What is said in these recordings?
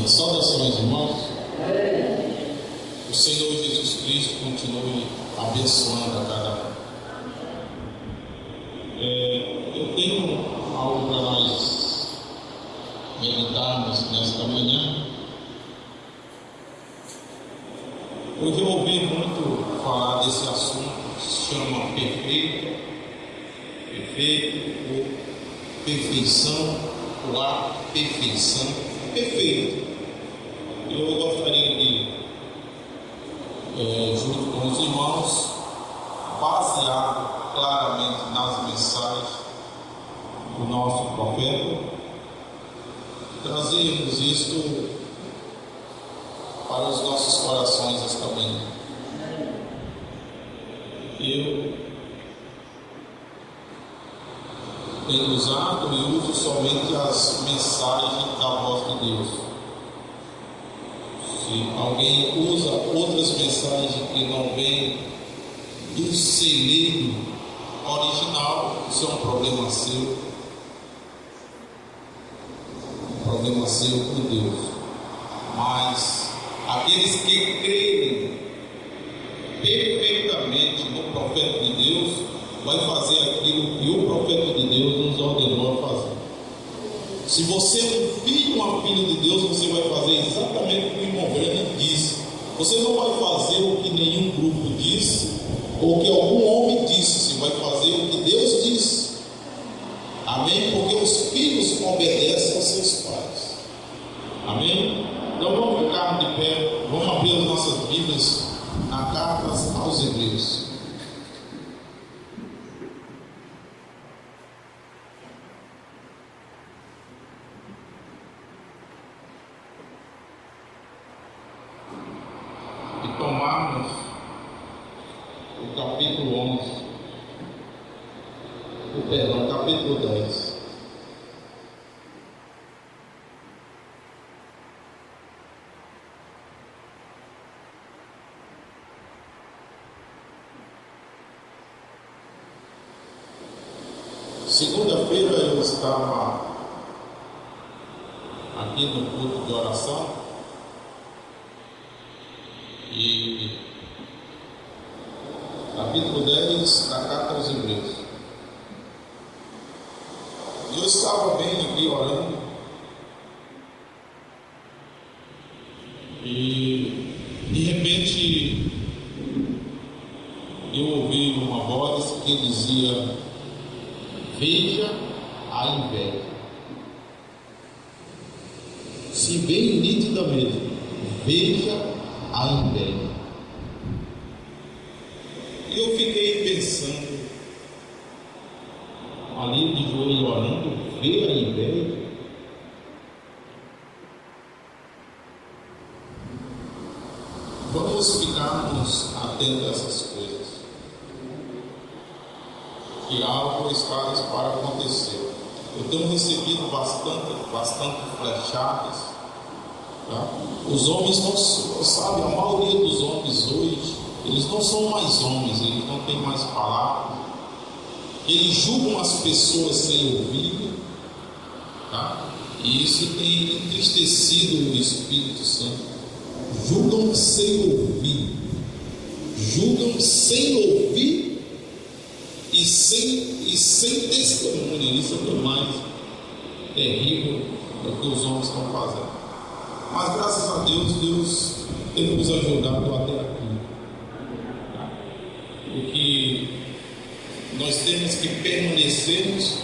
Saudações, irmãos. O Senhor Jesus Cristo continue abençoando a cada um. Eu tenho algo para nós meditarmos nesta manhã. Eu já ouvi muito falar desse assunto que se chama perfeito, ou perfeição, ou a perfeição. Perfeito. Eu gostaria de, junto com os irmãos, baseado claramente nas mensagens do nosso profeta, trazermos isto para os nossos corações esta manhã. Eu tenho usado e uso somente as mensagens da voz de Deus. Se alguém usa outras mensagens que não vêm do celeiro original, isso é um problema seu. Um problema seu com Deus. Mas aqueles que creem perfeitamente no profeta de Deus, vai fazer aquilo que o profeta de Deus nos ordenou a fazer. Se você é um filho, uma filha de Deus, você vai fazer exatamente o que o irmão Breno disse. Você não vai fazer o que nenhum grupo disse, ou o que algum homem disse. Você vai fazer o que Deus disse. Amém? Porque os filhos obedecem aos seus pais. Amém? Então vamos ficar de pé, vamos abrir as nossas Bíblias na carta aos Hebreus. E tomarmos o capítulo 11, capítulo 10. Segunda-feira eu estava aqui no culto de oração e capítulo 10 da carta aos Hebreus. Eu estava bem aqui orando e de repente eu ouvi uma voz que dizia: veja a inveja. Se bem nitidamente, veja a inveja. E eu fiquei pensando, ali de joelho orando, ver a inveja. Vamos ficarmos atentos a essas coisas, que algo está para acontecer. Eu tenho recebido bastante flechadas. Tá? Os homens não sabem, a maioria dos homens hoje, eles não são mais homens, eles não têm mais palavras. Eles julgam as pessoas sem ouvir. Tá? E isso tem entristecido o Espírito Santo. Julgam sem ouvir. Julgam sem ouvir e sem testemunha. Isso é o mais terrível do que os homens estão fazendo. Mas graças a Deus, Deus tem nos ajudado até aqui. O que nós temos que permanecermos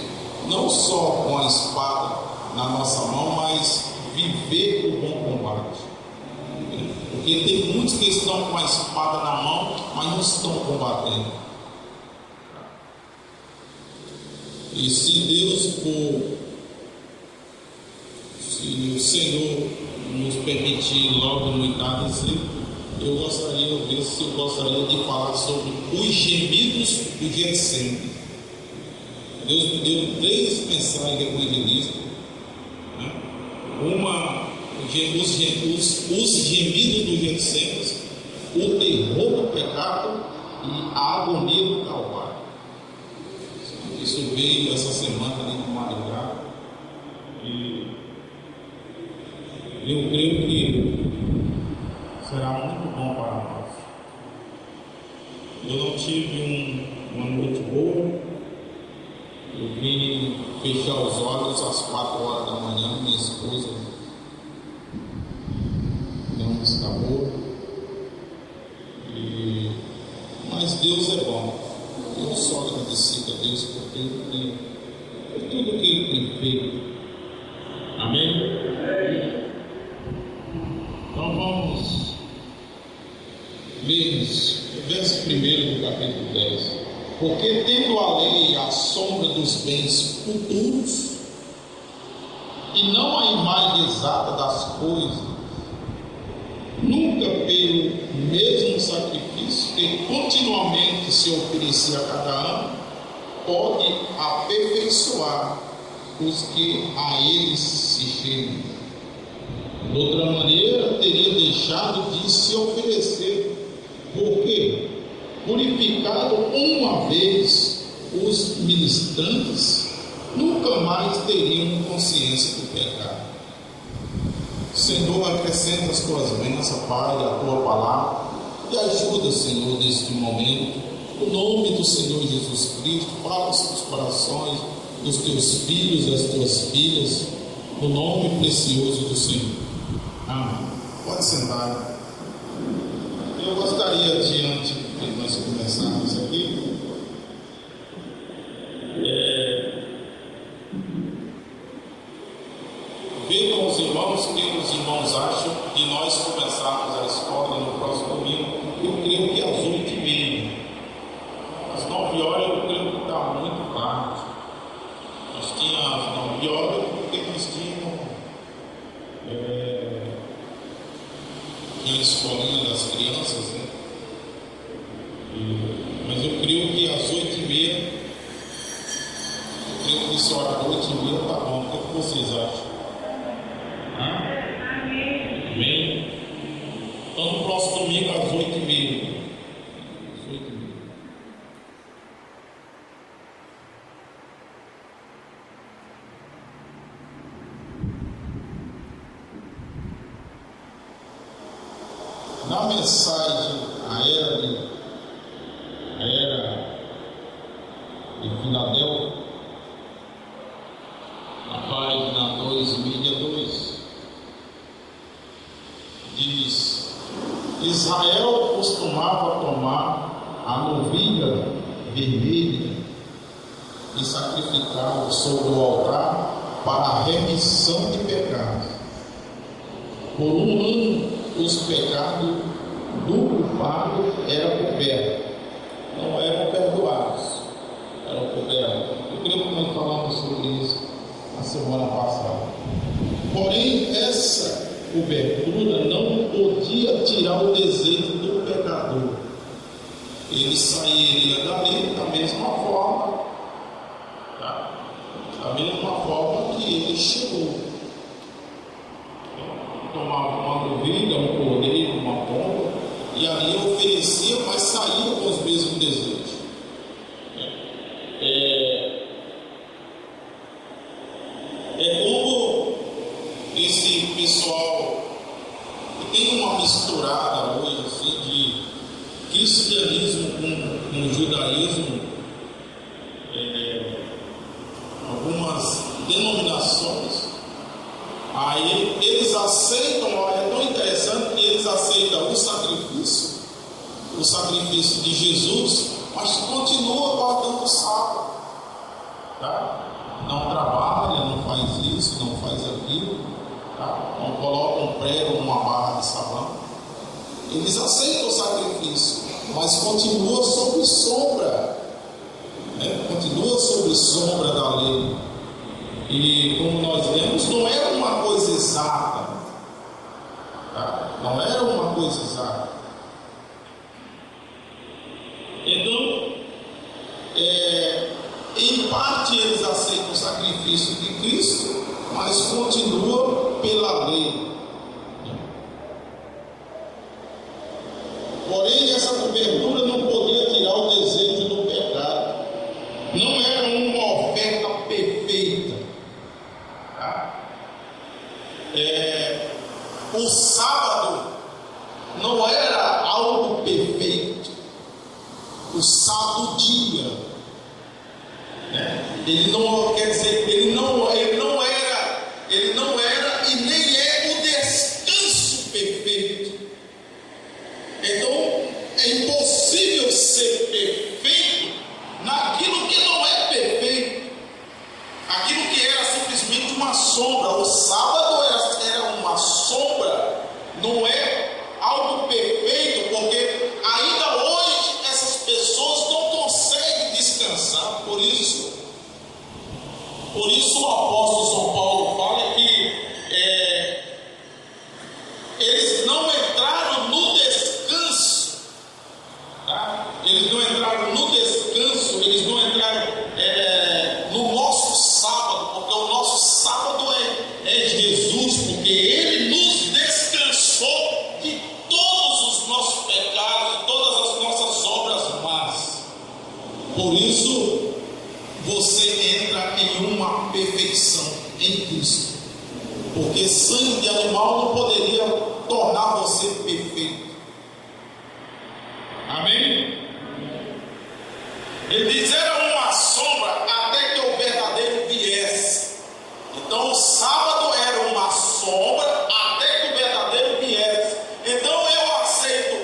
não só com a espada na nossa mão, mas viver o bom combate. Porque tem muitos que estão com a espada na mão, mas não estão combatendo. E se Deus for, se o Senhor nos permitir logo no entardecer, eu gostaria de falar sobre os gemidos do Getsemane. Deus me deu 3 mensagens evangelísticas, né? Uma, os gemidos do Getsemane, o terror do pecado e a agonia do Calvário. Isso veio essa semana ali no Maringá. E Eu creio que será muito bom para nós. Eu não tive uma noite boa. Eu vim fechar os olhos às 4 horas da manhã. Minha esposa não está boa. Mas Deus é bom. Eu sou agradecido a Deus por tudo que Ele tem feito. Amém? Então vamos ler o verso 1 do capítulo 10. Porque tendo a lei a sombra dos bens futuros, e não a imagem exata das coisas, nunca pelo mesmo sacrifício que continuamente se oferecia a cada ano, pode aperfeiçoar os que a eles se chegam. De outra maneira, teria deixado de se oferecer, porque, purificado uma vez os ministrantes, nunca mais teriam consciência do pecado. Senhor, acrescenta as tuas bênçãos, Pai, a tua palavra, e ajuda, Senhor, neste momento, no nome do Senhor Jesus Cristo. Fala os teus corações, dos teus filhos, das tuas filhas, no nome precioso do Senhor. Amém. Pode sentar. Eu gostaria, diante de nós começarmos aqui, ver com os irmãos que os irmãos acham de nós começarmos a escola no próximo domingo. Eu creio que às 8h30. Às 9 horas eu creio que está muito tarde. Nós tínhamos às 9 horas porque nós tínhamos a escolinha das crianças, né? Mas eu creio que às 8h30, eu creio que esse horário 8h30 está bom. O que vocês acham? Amém? Então no próximo domingo às 8h30. Na mensagem a era de Filadélfia, na página 2, mídia 2, diz: Israel costumava tomar a novilha vermelha e sacrificá-la sobre o altar para a remissão de pecados. Por um ano os pecados do culpado eram cobertos, não eram perdoados, eram cobertos. Eu creio que nós falamos sobre isso na semana passada. Porém, essa cobertura não podia tirar o desejo do pecador. Ele sairia dali da mesma forma, tá? Da mesma forma que ele chegou. Tomava uma novilha, um cordeiro, uma pomba, e ali oferecia, mas saía com os mesmos desejos. É como esse pessoal que tem uma misturada hoje assim, de cristianismo com judaísmo, algumas denominações. Aí eles aceitam, é tão interessante que eles aceitam o sacrifício de Jesus, mas continua guardando o sábado, tá? Não trabalha, não faz isso, não faz aquilo, tá? Não coloca um prego numa barra de sabão. Eles aceitam o sacrifício, mas continua sob sombra, né? Continua sob sombra da lei. E como nós lemos, não era uma coisa exata, tá? Não era uma coisa exata. Então, em parte eles aceitam o sacrifício de Cristo, mas continua pela lei. Porém, essa cobertura não podia tirar o desejo do pecado. Não era uma oferta perfeita. Tá? o sábado dia. Ele não quer dizer, ele não era e nem é o descanso perfeito. Então é impossível ser perfeito naquilo que não é perfeito, aquilo que era simplesmente uma sombra. O sábado era uma sombra, não é algo perfeito, porque ainda hoje essas pessoas não conseguem descansar. Por isso o apóstolo São Paulo fala que eles não entraram no descanso, tá? Eles não entraram no descanso, eles não entraram no nosso sábado, porque o nosso sábado é Jesus, porque Ele nos descansou de todos os nossos pecados, de todas as nossas obras más. Por isso você entra em uma perfeição em Cristo, porque sangue de animal não poderia tornar você perfeito. Amém? Ele diz: era uma sombra até que o verdadeiro viesse. Então o sábado era uma sombra até que o verdadeiro viesse. Então eu aceito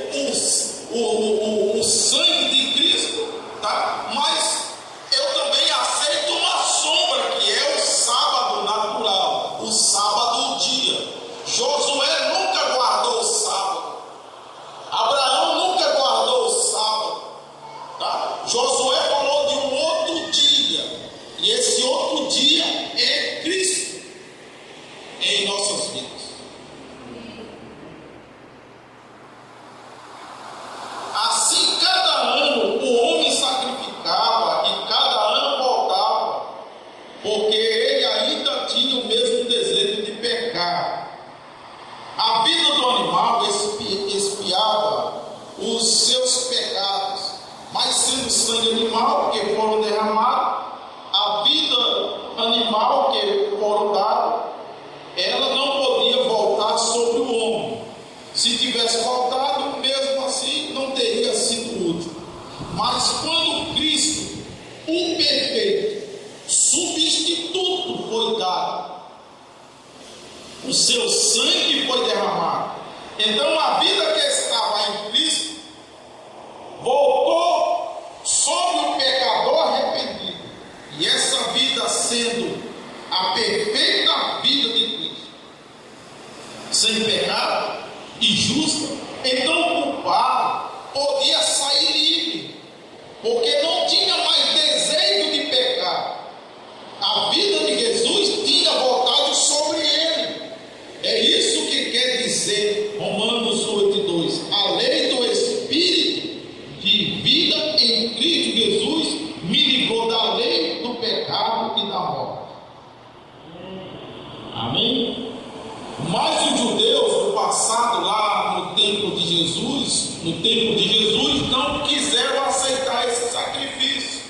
o sangue de Cristo, tá? Mas eu também aceito uma sombra, que é o sábado natural, o sábado dia. Josué nunca guardou o sábado, Abraão nunca guardou o sábado, tá? Josué falou de um outro dia, e esse outro dia é Cristo em nossas vidas. Assim, cada ano o homem sacrificava e cada ano voltava, porque ele ainda tinha o mesmo desejo de pecar. A vida do animal expiava os seus pecados, mas sendo sangue animal que foram derramados, a vida animal que foram dados, ela não podia voltar sobre o homem. Se tivesse voltado, mesmo assim, não teria sido útil. Mas quando Cristo, o perfeito substituto, foi dado, o seu sangue foi derramado, então a vida que estava em Cristo voltou sobre o pecador arrependido. E essa vida, sendo a perfeita vida de Cristo, sem pecado e justa, então o culpado podia sair livre, porque não tinha mais desejo de pecar. A vida de Jesus tinha voltado sobre ele. É isso que quer dizer Romanos 8:2. A lei do Espírito de vida em Cristo Jesus me livrou da lei do pecado e da morte. Amém? Mas os judeus do passado, lá no tempo de Jesus, não quiseram aceitar esse sacrifício.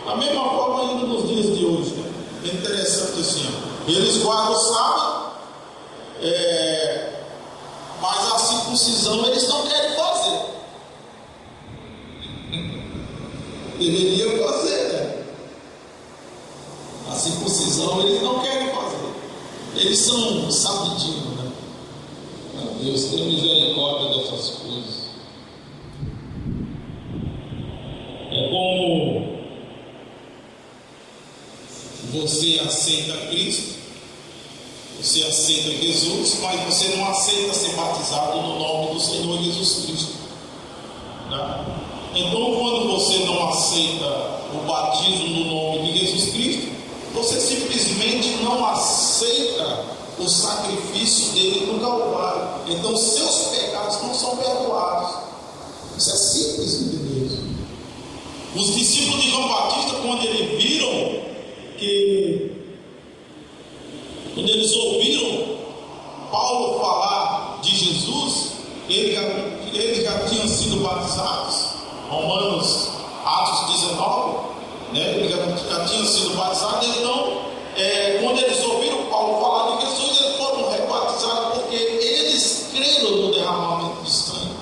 Da mesma forma ainda nos dias de hoje, né? É interessante assim, ó. Eles guardam o sábado, mas a circuncisão eles não querem fazer. Deveriam fazer, né? A circuncisão eles não querem fazer. Eles são sabidinhos, né? Deus tem misericórdia dessas coisas. É como você aceita Cristo, você aceita Jesus, mas você não aceita ser batizado no nome do Senhor Jesus Cristo, né? Então, quando você não aceita o batismo no nome de Jesus Cristo, você simplesmente não aceita o sacrifício dele no Calvário. Então seus pecados não são perdoados. Isso é simples, entendeu? Os discípulos de João Batista, quando eles ouviram Paulo falar de Jesus, eles já tinham sido batizados. Romanos, Atos 19, né? Eles já tinham sido batizados. Então, quando eles ouviram Paulo falar de Jesus, eles foram rebatizados, porque eles creram no derramamento de sangue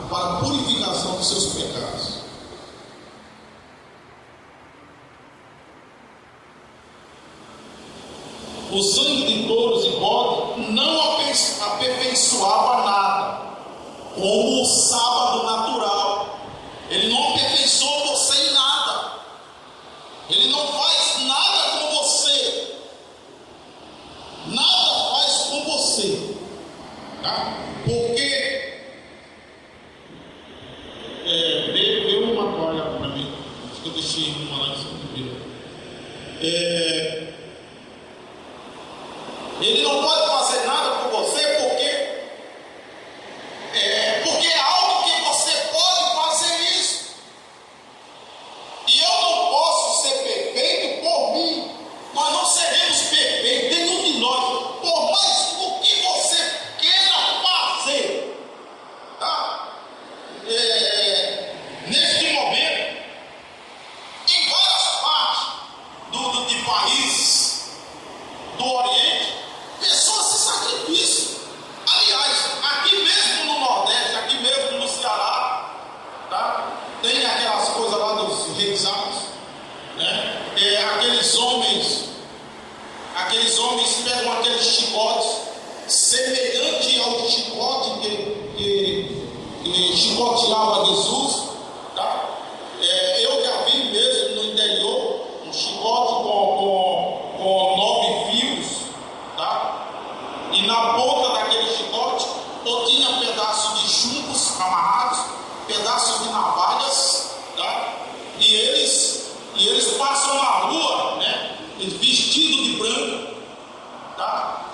para a purificação dos seus pecados. O sangue de touros e bode não aperfeiçoava nada, como o sábado natural. Ele não aperfeiçoa você em nada. Ele não faz nada com você. Nada faz com você. Tá? Porque deu uma toalha para mim. Acho que eu deixei uma lá em cima do livro. Ele não pode fazer nada por você porque é algo que você pode fazer isso. E eu não posso ser perfeito por mim. Nós não seremos perfeitos, nenhum de nós. Por mais o que você queira fazer, tá? Neste momento, em várias partes de países do Oriente, pessoas se sacrificam. Aliás, aqui mesmo no Nordeste, aqui mesmo no Ceará, tá? Tem aquelas coisas lá dos reis, né? Aqueles homens pegam aqueles chicotes, semelhante ao chicote que chicoteava Jesus, tá? Eu já vi mesmo no interior um chicote com 9 fios, tá? E na ponta daquele chicote ou tinha pedaços de chumbos amarrados, pedaços de navalhas, tá? E eles passam na rua, né? Vestido de branco, tá?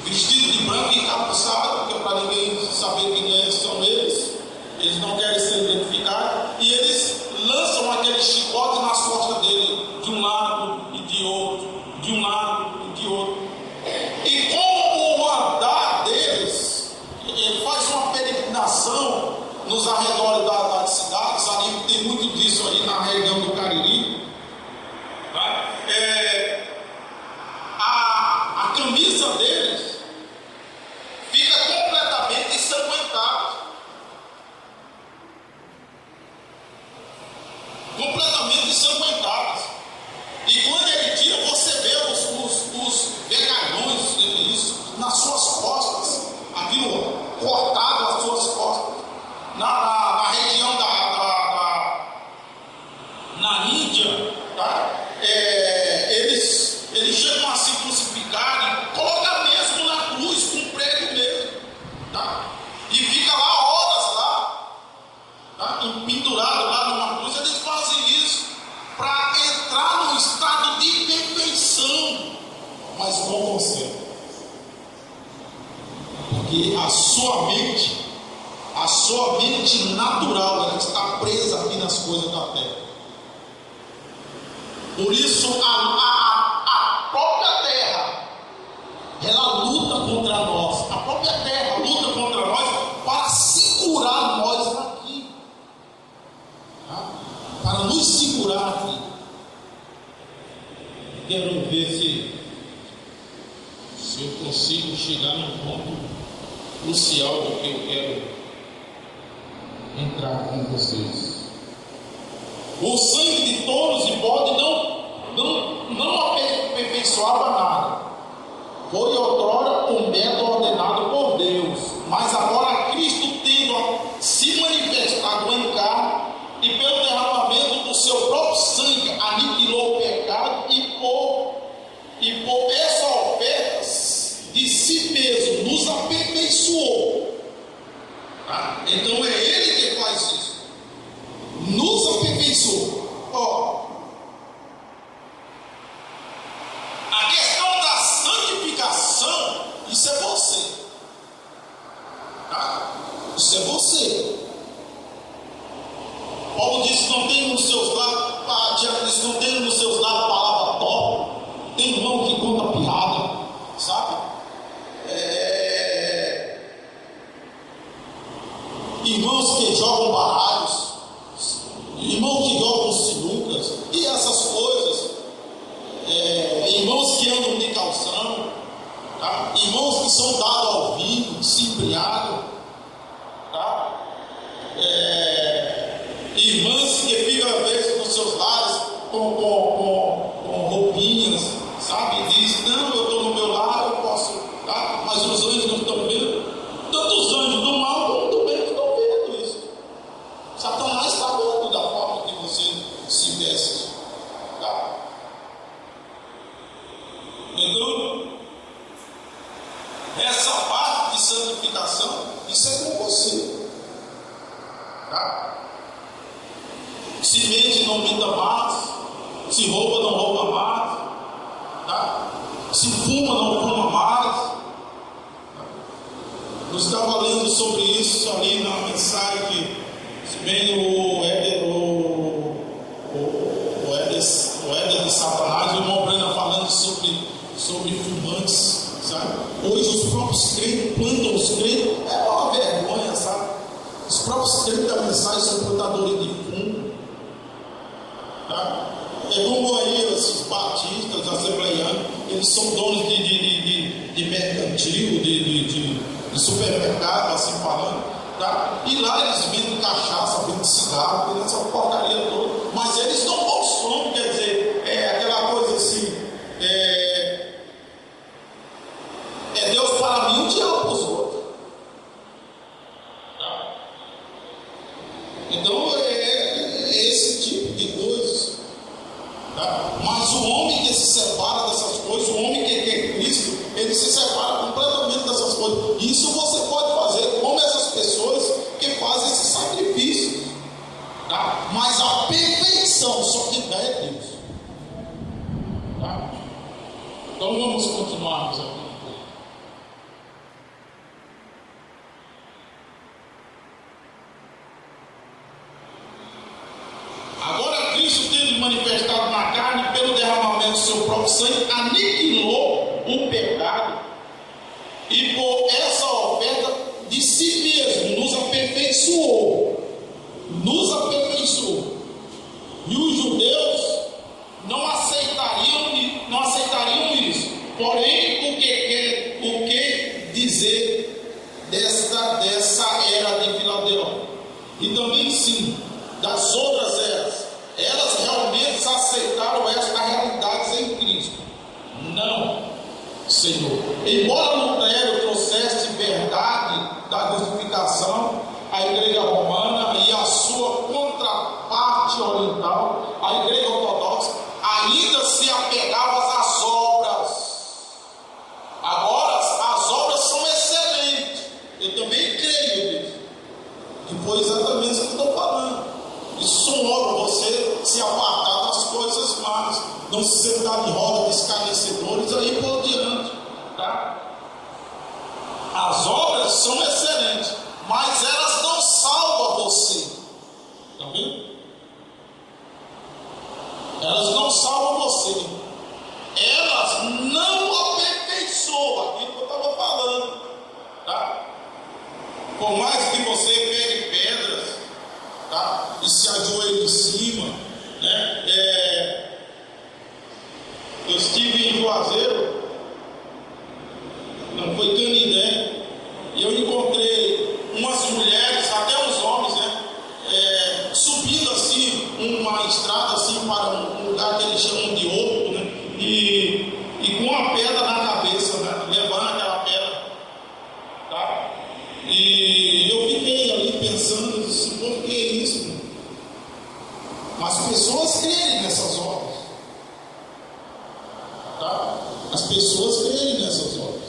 Vestido de branco e encapuçado, porque para ninguém saber quem são eles não querem ser identificados, e eles lançam aquele chicote nas costas dele, de um lado e de outro, de um lado e de outro. E com o andar deles, ele faz uma peregrinação nos arredores das cidades, ali tem muito disso aí na região do Cariri. Tá? A camisa deles fica completamente ensanguentada. Completamente ensanguentadas. E quando ele tira, você vê os vergalhões isso nas suas costas, aquilo cortado nas suas costas, na região na Índia, tá? Eles chegam a se crucificar e colocam mesmo na cruz, com prego mesmo, tá? E fica lá horas lá, tá? Pendurado lá numa cruz. Eles fazem isso para entrar num estado de perfeição, mas com você, porque a sua mente natural, ela está presa aqui nas coisas da terra. Por isso a própria terra, ela luta contra nós. A própria terra luta contra nós para segurar nós aqui, tá? Para nos segurar aqui. Quero ver se eu consigo chegar num ponto crucial do que eu quero entrar com vocês. O sangue de touros e bode não aperfeiçoava nada. Foi outrora um método ordenado por Deus, mas agora Cristo, tendo se manifestado em carne e pelo derramamento do seu próprio sangue, aniquilou o pecado e por essas ofertas de si mesmo nos aperfeiçoou. Tá? Então é Ele que faz isso. Nos aperfeiçoou. A questão da santificação, isso é você. Tá? Isso é você. Paulo disse: não tem nos seus lábios, Tiago disse: não tem nos seus lábios palavra top. Tem irmão que conta piada, sabe? Irmãos que jogam baralhos, irmãos que jogam sinucas e essas coisas, irmãos que andam de calção, tá? Irmãos que são dados ao vinho, se embriagam, tá? Irmãs que ficam às vezes nos seus lares com roupinhas, sabe? E diz: não, eu estou no Tá? Se mente, não minta mais. Se rouba, não rouba mais. Tá? Se fuma, não fuma mais. Tá? Eu estava lendo sobre isso ali na mensagem que, se bem o Éder de Satanás, o irmão Brana falando sobre fumantes, sabe? Hoje os próprios crentes plantam os crentes, é uma vergonha, sabe? Os próprios crentes da mensagem são plantadores de fumo, tá? É como aí esses batistas, assembleianos, eles são donos de mercantil, de supermercado, assim falando, tá? E lá eles vendem cachaça, vendem cigarro, vendem essa porcaria toda, mas eles não consomem, quer dizer, é aquela coisa assim, é Deus para mim, o diabo para os outros. Tá? Então é esse tipo de coisas. Tá? Mas o homem que se separa dessas coisas, o homem que é Cristo, ele se separa completamente dessas coisas. Isso você pode fazer como essas pessoas que fazem esse sacrifício. Tá? Mas a perfeição só quem dá é Deus. Tá? Então vamos continuarmos aqui. Agora Cristo, tendo manifestado na carne pelo derramamento do seu próprio sangue, aniquilou o pecado e por essa oferta de si mesmo nos aperfeiçoou. Nos aperfeiçoou. E os judeus não aceitariam isso. Porém, o que dizer dessa era de Filadélfia? E também sim, das outras eras, elas realmente aceitaram estas realidades em Cristo? Não, Senhor. Embora Lutero trouxesse verdade da justificação, a igreja romana e a sua contraparte oriental, a igreja ortodoxa, ainda se apegava às obras. Agora, as obras são excelentes. Eu também creio nisso. E foi exatamente isso que eu estou falando. Isso são obras, você se apartar das coisas más, não se sentar em roda de escarnecedores, aí por diante. Tá? As obras são excelentes, mas elas não salvam você. Está vendo? Elas não salvam você. Elas não aperfeiçoam aquilo que eu estava falando. Tá? Por mais que você pegue pedras, tá? E se ajoelhe em cima, né? Eu estive em Juazeiro, não foi Canindé, e eu encontrei umas mulheres, até os homens, né? Subindo assim, uma estrada assim para um lugar que eles chamam de oco, né? E com uma pedra na cabeça, né? Levando aquela pedra, tá? E eu fiquei ali pensando, disse, por que isso? Né? Mas as pessoas creem nessas obras, tá? As pessoas creem nessas obras.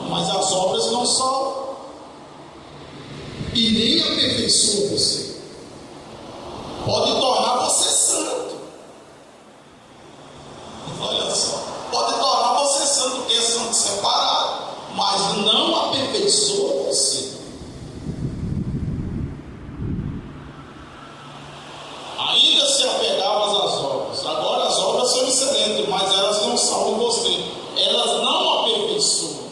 Mas as obras não salvam. E nem aperfeiçoa você. Pode tornar você santo. Olha só. Pode tornar você santo, porque é santo separado. Mas não aperfeiçoa você. Ainda se apegava às obras. Agora as obras são excelentes, mas elas não salvam você. Elas não aperfeiçoam.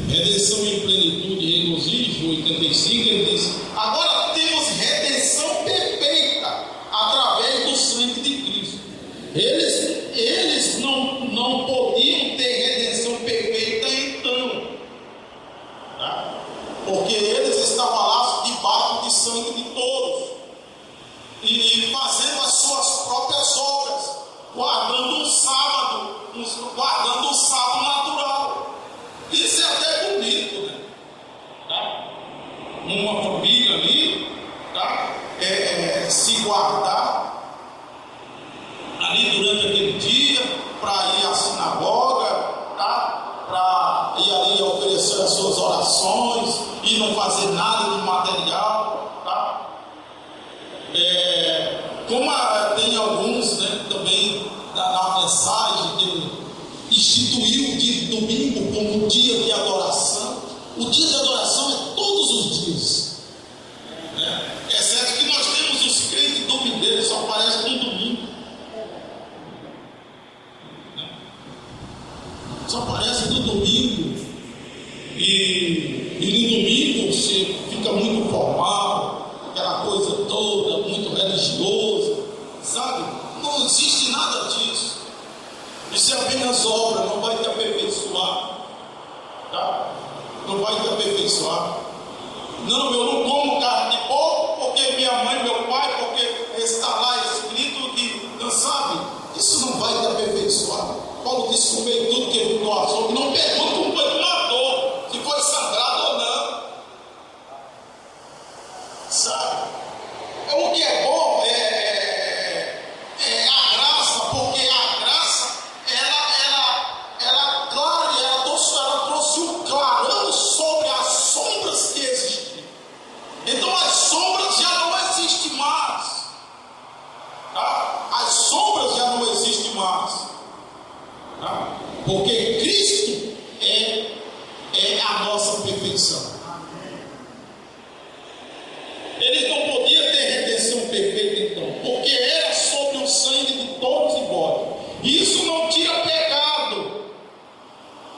Redenção em plenitude, regozijo, 85, ele diz: agora temos redenção perfeita através do sangue de Cristo. Eles não podiam ter redenção perfeita então, tá? Porque eles estavam lá debaixo de sangue de todos e fazendo as suas próprias obras, guardando o sábado natural. Isso é até bonito, né? Tá? Uma família ali, tá? Se guardar ali durante aquele dia para ir à sinagoga, tá? instituiu o dia de domingo como dia de adoração. O dia de adoração é todos os dias, né? Exceto que nós temos os crentes domingueiros, só aparece no domingo, né? Só aparece no domingo, e no domingo você fica muito formal, aquela coisa toda, muito religioso, sabe? Não existe nada disso. Isso é apenas obra, não vai te aperfeiçoar, tá? Não vai te aperfeiçoar. Não, eu não como carne de porco porque minha mãe, meu pai, porque está lá escrito que, não sabe? Isso não vai te aperfeiçoar. Paulo disse: comer tudo que ele do açougue. Não pergunta como foi que matou, se foi sangrado ou não, sabe? O que é bom é a graça, porque a graça ela clara, ela trouxe o clarão sobre as sombras que existem. Então as sombras já não existem mais, tá? As sombras já não existem mais, tá? Porque Cristo é a nossa perfeição. Eles não podiam ter redenção perfeita então, porque era sobre o sangue de todos e bodes. Isso não tira pecado,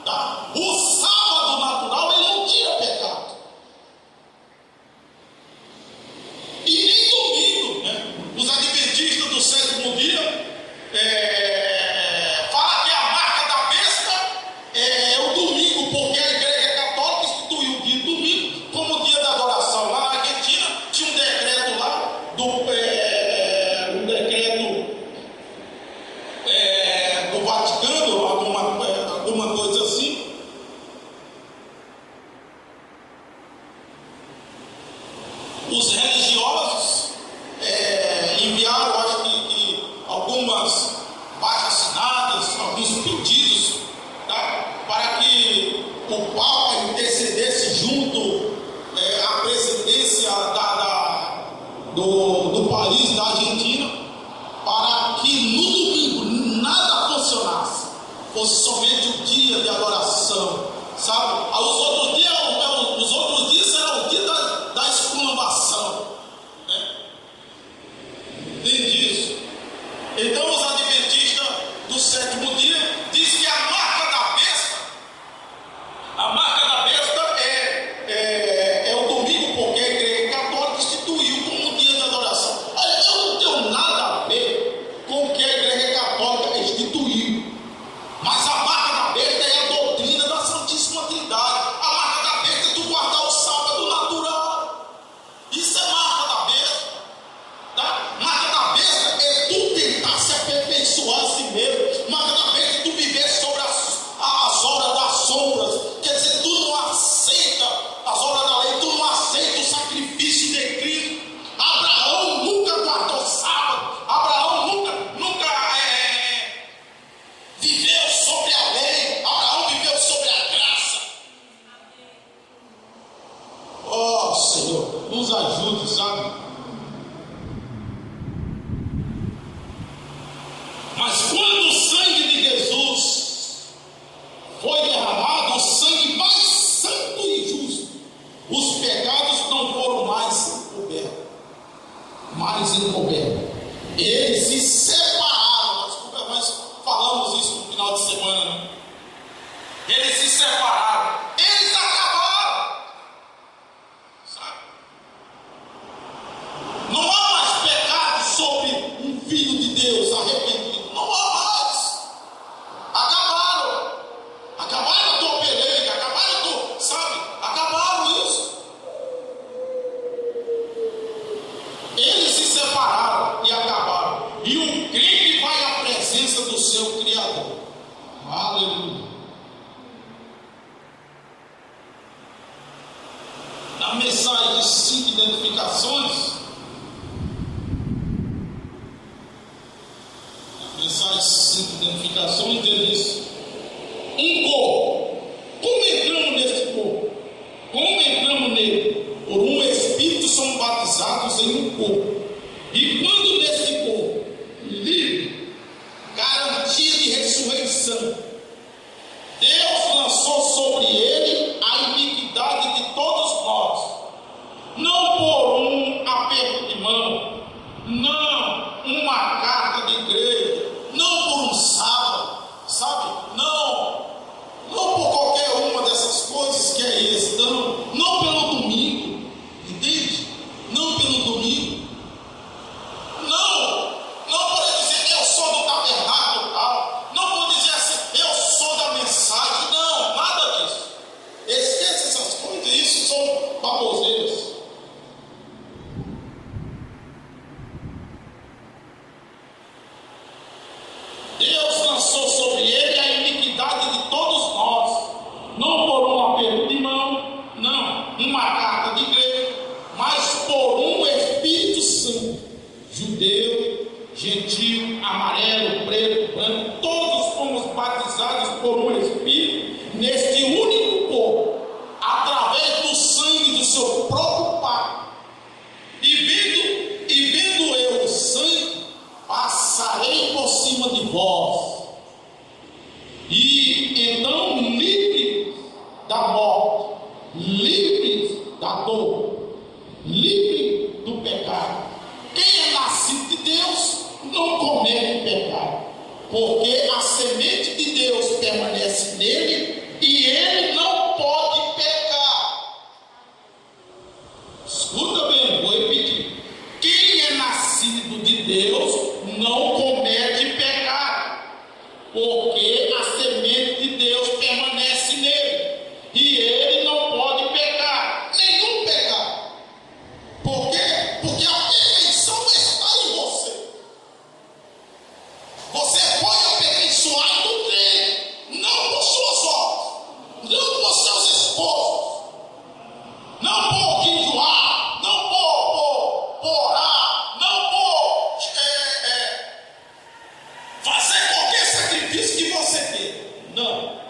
tá? O sábado natural ele não tira pecado, e nem domingo, né? Os adventistas do sétimo dia fala que a marca da besta é o domingo, porque a igreja católica instituiu o dia de domingo como dia da adoração. Lá na Argentina tinha um decreto lá, um decreto do Vaticano, alguma coisa assim. Os religiosos enviaram, acho que algumas baixas-assinadas, alguns pedidos, tá? Para que o Papa intercedesse junto à presidência do país, da Argentina, para que no domingo nada funcionasse, fosse somente o dia de adoração, sabe? Os outros dias eram o dia da exclamação, né? Entende isso? Então os adventistas do sétimo dia dizem que a marca da besta é o domingo, porque a igreja católica instituiu como dia de adoração. Olha, eu não tenho nada a ver com o que a igreja católica instituiu, mas a marca da besta é a doutrina da Santíssima Trindade. A marca da besta é tu guardar o sábado natural. Isso é marca da besta, tá? Marca da besta é tu tentar se aperfeiçoar a si mesmo. Marca da besta é tu viver sobre as obras das sombras. Quer dizer, tu não aceita as obras da lei, tu não aceita o sacrifício de Cristo. Abraão nunca guardou sábado. Abraão nunca viveu sobre a lei. Abraão viveu sobre a graça. Oh Senhor, nos ajude, sabe? Mas quando o sangue de Jesus foi derramado, o sangue mais santo e justo, os pecados não foram mais encobertos. Eles se separaram. Nós falamos isso no final de semana, né? Eles se separaram, eles acabaram, sabe? Não há mais pecado sobre um filho de Deus arrependido. Não há mais. Acabaram a tua peleja, acabaram isso. Eles se separaram e acabaram. E o crente vai à presença do seu Criador. Aleluia. Na mensagem de 5 identificações, ele diz: um corpo. Como entramos neste corpo? Como entramos nele? Por um Espírito somos batizados em um corpo. E quando neste corpo livre, garantia de ressurreição, Deus lançou sobre ele a iniquidade de todos nós, não por um aperto de mão, não uma carta de igreja, não por um sábado, sabe? Não por qualquer uma dessas coisas que aí estão, não pelo domingo, entende? Não pelo domingo, não por dizer eu sou do tabernáculo tal, não por dizer assim eu sou da mensagem, não, nada disso. Esqueça essas coisas, isso são baboseiras. Deus lançou sobre ele a iniquidade de todos nós, não por um aperto de mão, não uma carta de igreja, mas por um Espírito Santo, judeu, gentil, amarelo, preto, branco, todos fomos batizados por um Espírito, neste único corpo, através do sangue do seu próprio Pai. E vendo eu o sangue, passarei por cima de vós, e então livre da morte, livre da dor, livre do pecado. Quem é nascido de Deus não comete pecado, porque a semente de Deus permanece nele e ele não pode pecar. Escuta bem, vou repetir. Quem é nascido de Deus não comete pecado, porque a semente de Deus permanece nele e ele não pode pecar, nenhum pecado. Por quê? Porque a perfeição está em você. Você foi aperfeiçoado nele, não por suas obras, não por seus esforços, não por jejuar, não por orar, não por fazer qualquer sacrifício que você quer. Não.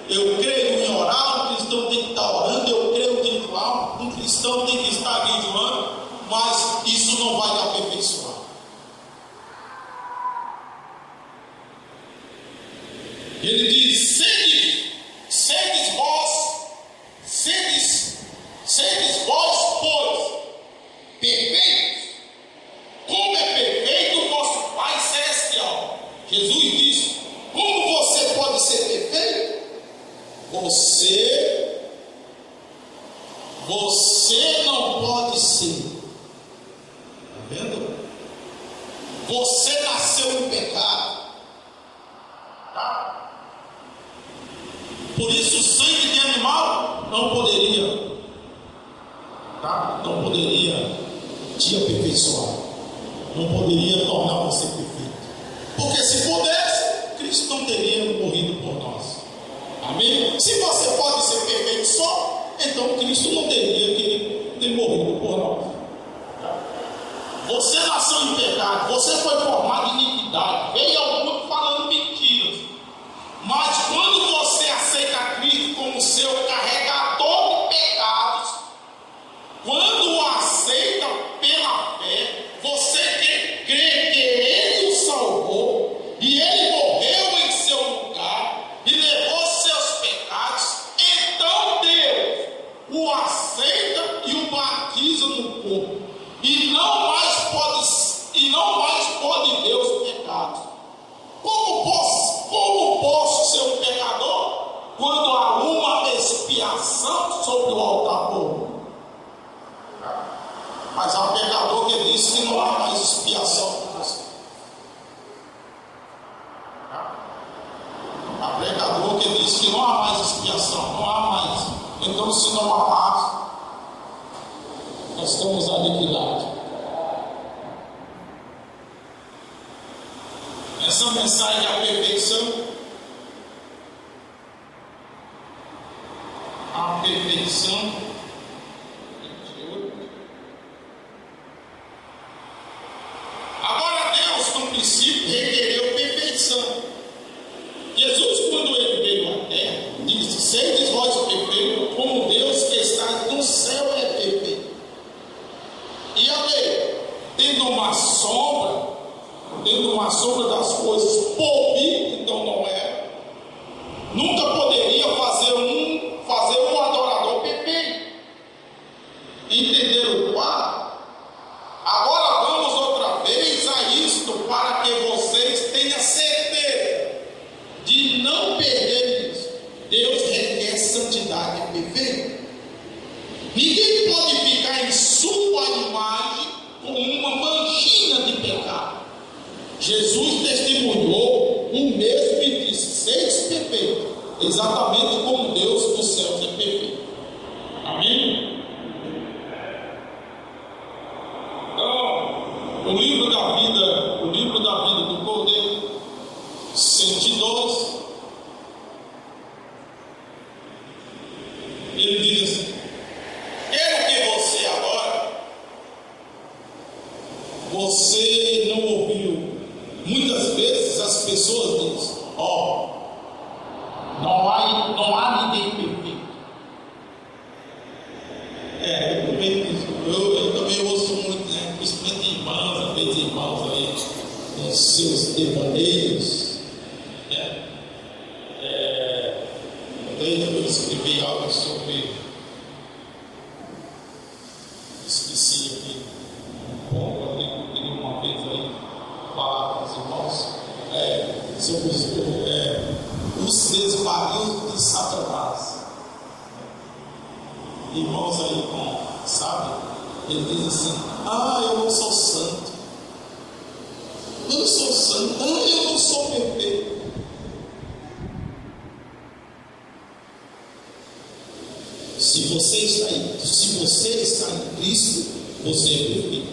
Eu creio em orar, um cristão tem que estar orando, eu creio em jejuar, um cristão tem que estar jejuando, mas isso não vai te aperfeiçoar. Ele diz: sedes vós, pois, perfeitos, como é perfeito o vosso Pai Celestial. Jesus disse: como você pode ser perfeito? Você não pode ser. Está vendo? Você nasceu em pecado. Tá? Por isso o sangue de animal não poderia, tá? Não poderia te aperfeiçoar, não poderia tornar você perfeito, porque se pudesse, Cristo não teria morrido por nós. Amém? Se você pode ser perfeito só, então Cristo não teria que ter morrido por nós. Você nasceu em pecado, você foi formado em iniquidade, veio ao mundo falando mentiras, mas quando você aceita Cristo como seu carregador de pecados, quando o aceita pela fé, você crê que Ele o salvou e Ele morreu em seu lugar e levou seus pecados, então Deus o aceita e o batiza no corpo, e não mais pode ver os pecados. Como posso ser um pecador quando há uma expiação sobre o altar público? Mas há um pecador que diz que não há mais expiação por você. Há pecador que diz que não há mais expiação, não há mais. Então, se não há mais, nós estamos aniquilados. Essa mensagem da perfeição, a perfeição, agora Deus no princípio requereu perfeição. Jesus, quando ele veio à terra, disse: sedes vós perfeitos, como Deus que está no céu é perfeito. E a lei, tendo uma sombra das coisas por vir, então não é, nunca poderia fazer um adorador perfeito. Entenderam o quadro? Agora vamos outra vez a isto, para que vocês tenham certeza de não perder isso. Deus requer santidade perfeita. Ninguém pode ficar em sua imagem com uma manchinha de pecado. Jesus testemunhou o mesmo e disse: seis perfeitos, exatamente como Deus dos céus é perfeito. Amém? Então, o livro da vida do Cordeiro, 112, ele diz assim: quero que você agora, você não ouviu, muitas vezes as pessoas dizem: não há ninguém perfeito. Eu também ouço muito, né? Principalmente irmãos aí, com seus devaneios. Eu escrevi algo sobre, esqueci aqui, bom, eu queria uma vez aí falar com os irmãos sobre os desvarios de Satanás. Irmãos aí sabe, ele diz assim: eu não sou santo, eu não sou perfeito. Se você está em Cristo, você é perfeito.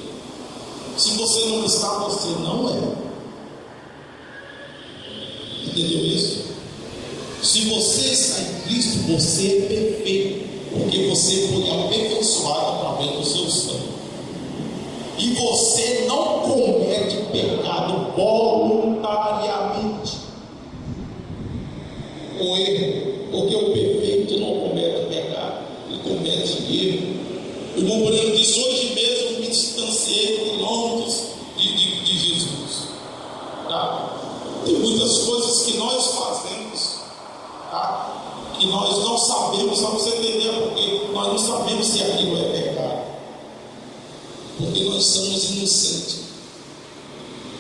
Se você não está, você não é. Entendeu isso? Se você está em Cristo, você é perfeito, porque você foi aperfeiçoado através do seu sangue. E você não comete pecado voluntariamente. O erro, porque o perfeito não comete pecado, ele comete erro. O Mobrano disse: hoje mesmo me distanciei quilômetros de Jesus. Tá? Tem muitas coisas que nós fazemos, tá? Que nós não sabemos, só para você entender, porque nós não sabemos se aquilo é pecado, porque nós somos inocentes.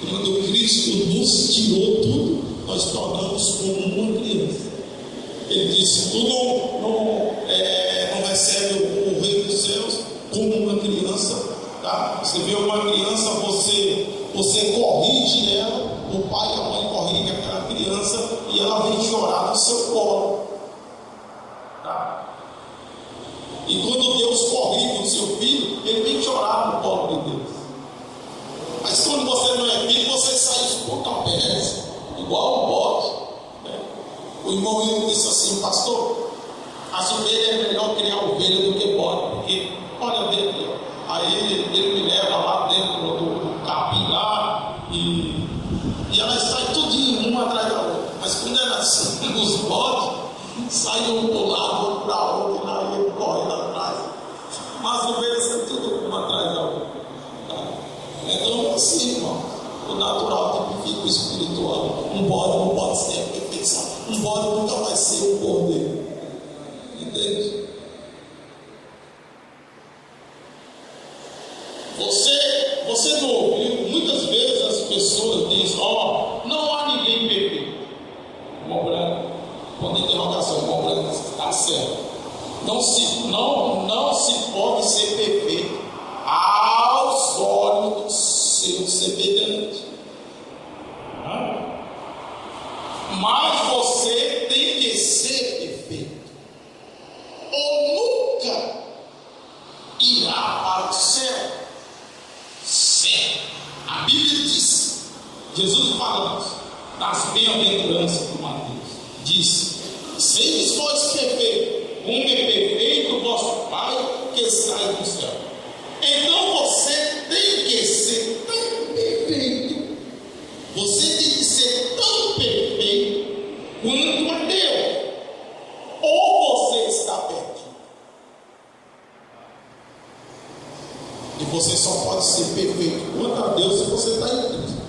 Quando Cristo nos tirou tudo, nós tornamos como uma criança. Ele disse: tu não recebe o reino dos céus como uma criança, tá? Você vê uma criança, você corrige ela, o pai e a mãe corrigem aquela criança e ela vem chorar no seu colo, tá? E quando Deus corrige o seu filho, ele vem chorar no colo de Deus. Mas quando você não é filho, você sai espontâneo, igual um bote, né? O irmão ele disse assim: pastor, as ovelhas é melhor criar ovelha do que bode, porque olha bem aqui, aí ele me leva lá dentro do capim lá e elas saem tudinho uma atrás da outra. Mas quando elas os bodes, saem um do lado, outro para outro, e lá ele corre lá atrás. Mas as ovelhas saem tudo uma atrás da outra. Então, assim, irmão, o natural tipifica o espiritual. Um bode não pode ser a perfeição. Um bode nunca vai ser um cordeiro. Entende? Você não ouviu? Muitas vezes as pessoas dizem: não há ninguém perfeito. Irmão Branco, quando interrogação, irmão Branco está certo. Não se pode ser perfeito aos olhos do seu semelhante. Mas você tem que ser perfeito, ou nunca irá para o céu. Certo? A Bíblia diz, Jesus fala isso, nas bem-aventuranças de Mateus, diz: seis vós perfeitos, como é perfeito vosso Pai que está no céu. Então você tem que ser tão perfeito, você tem que ser tão perfeito quanto a Deus, ou você está perdido. E você só pode ser perfeito quanto a Deus se você está em Cristo.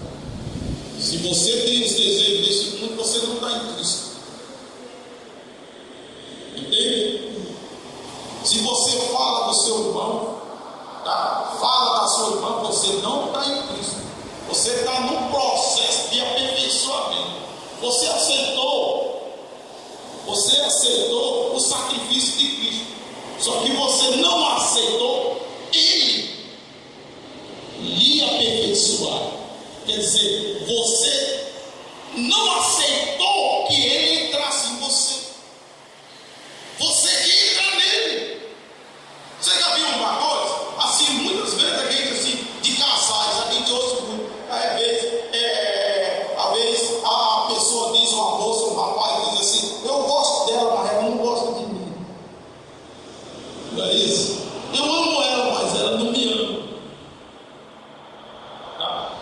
Se você tem os desejos desse mundo, você não está em Cristo. Se você fala do seu irmão, tá? Fala da sua irmã, você não está em Cristo. Você está num processo de aperfeiçoamento. Você aceitou o sacrifício de Cristo. Só que você não aceitou Ele lhe aperfeiçoar. Quer dizer, você não aceitou que Ele entrasse em você. Você que entra nele. Você já viu uma coisa? Assim, muitas vezes a gente assim, de casais, a gente ouve muito. Às vezes a pessoa diz, uma moça, um rapaz diz assim: eu gosto dela, mas ela não gosta de mim. Não é isso? Eu amo ela, mas ela não me ama. Tá?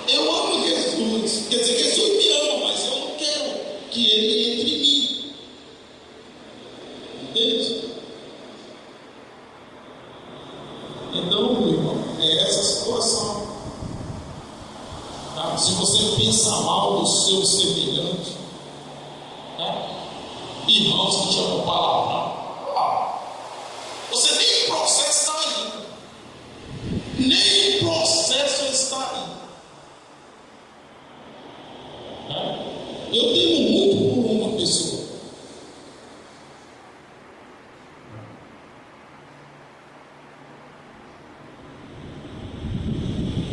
Eu amo Jesus. Quer dizer, Jesus me ama, mas eu não quero que Ele entre em mim. Entende? Então, meu irmão, é essa situação. Tá? Se você pensa mal do seu semelhante, tá? Irmãos que te amam palavrão, você nem em processo está aí. Nem em processo está aí. Tá? Eu tenho muito por uma pessoa.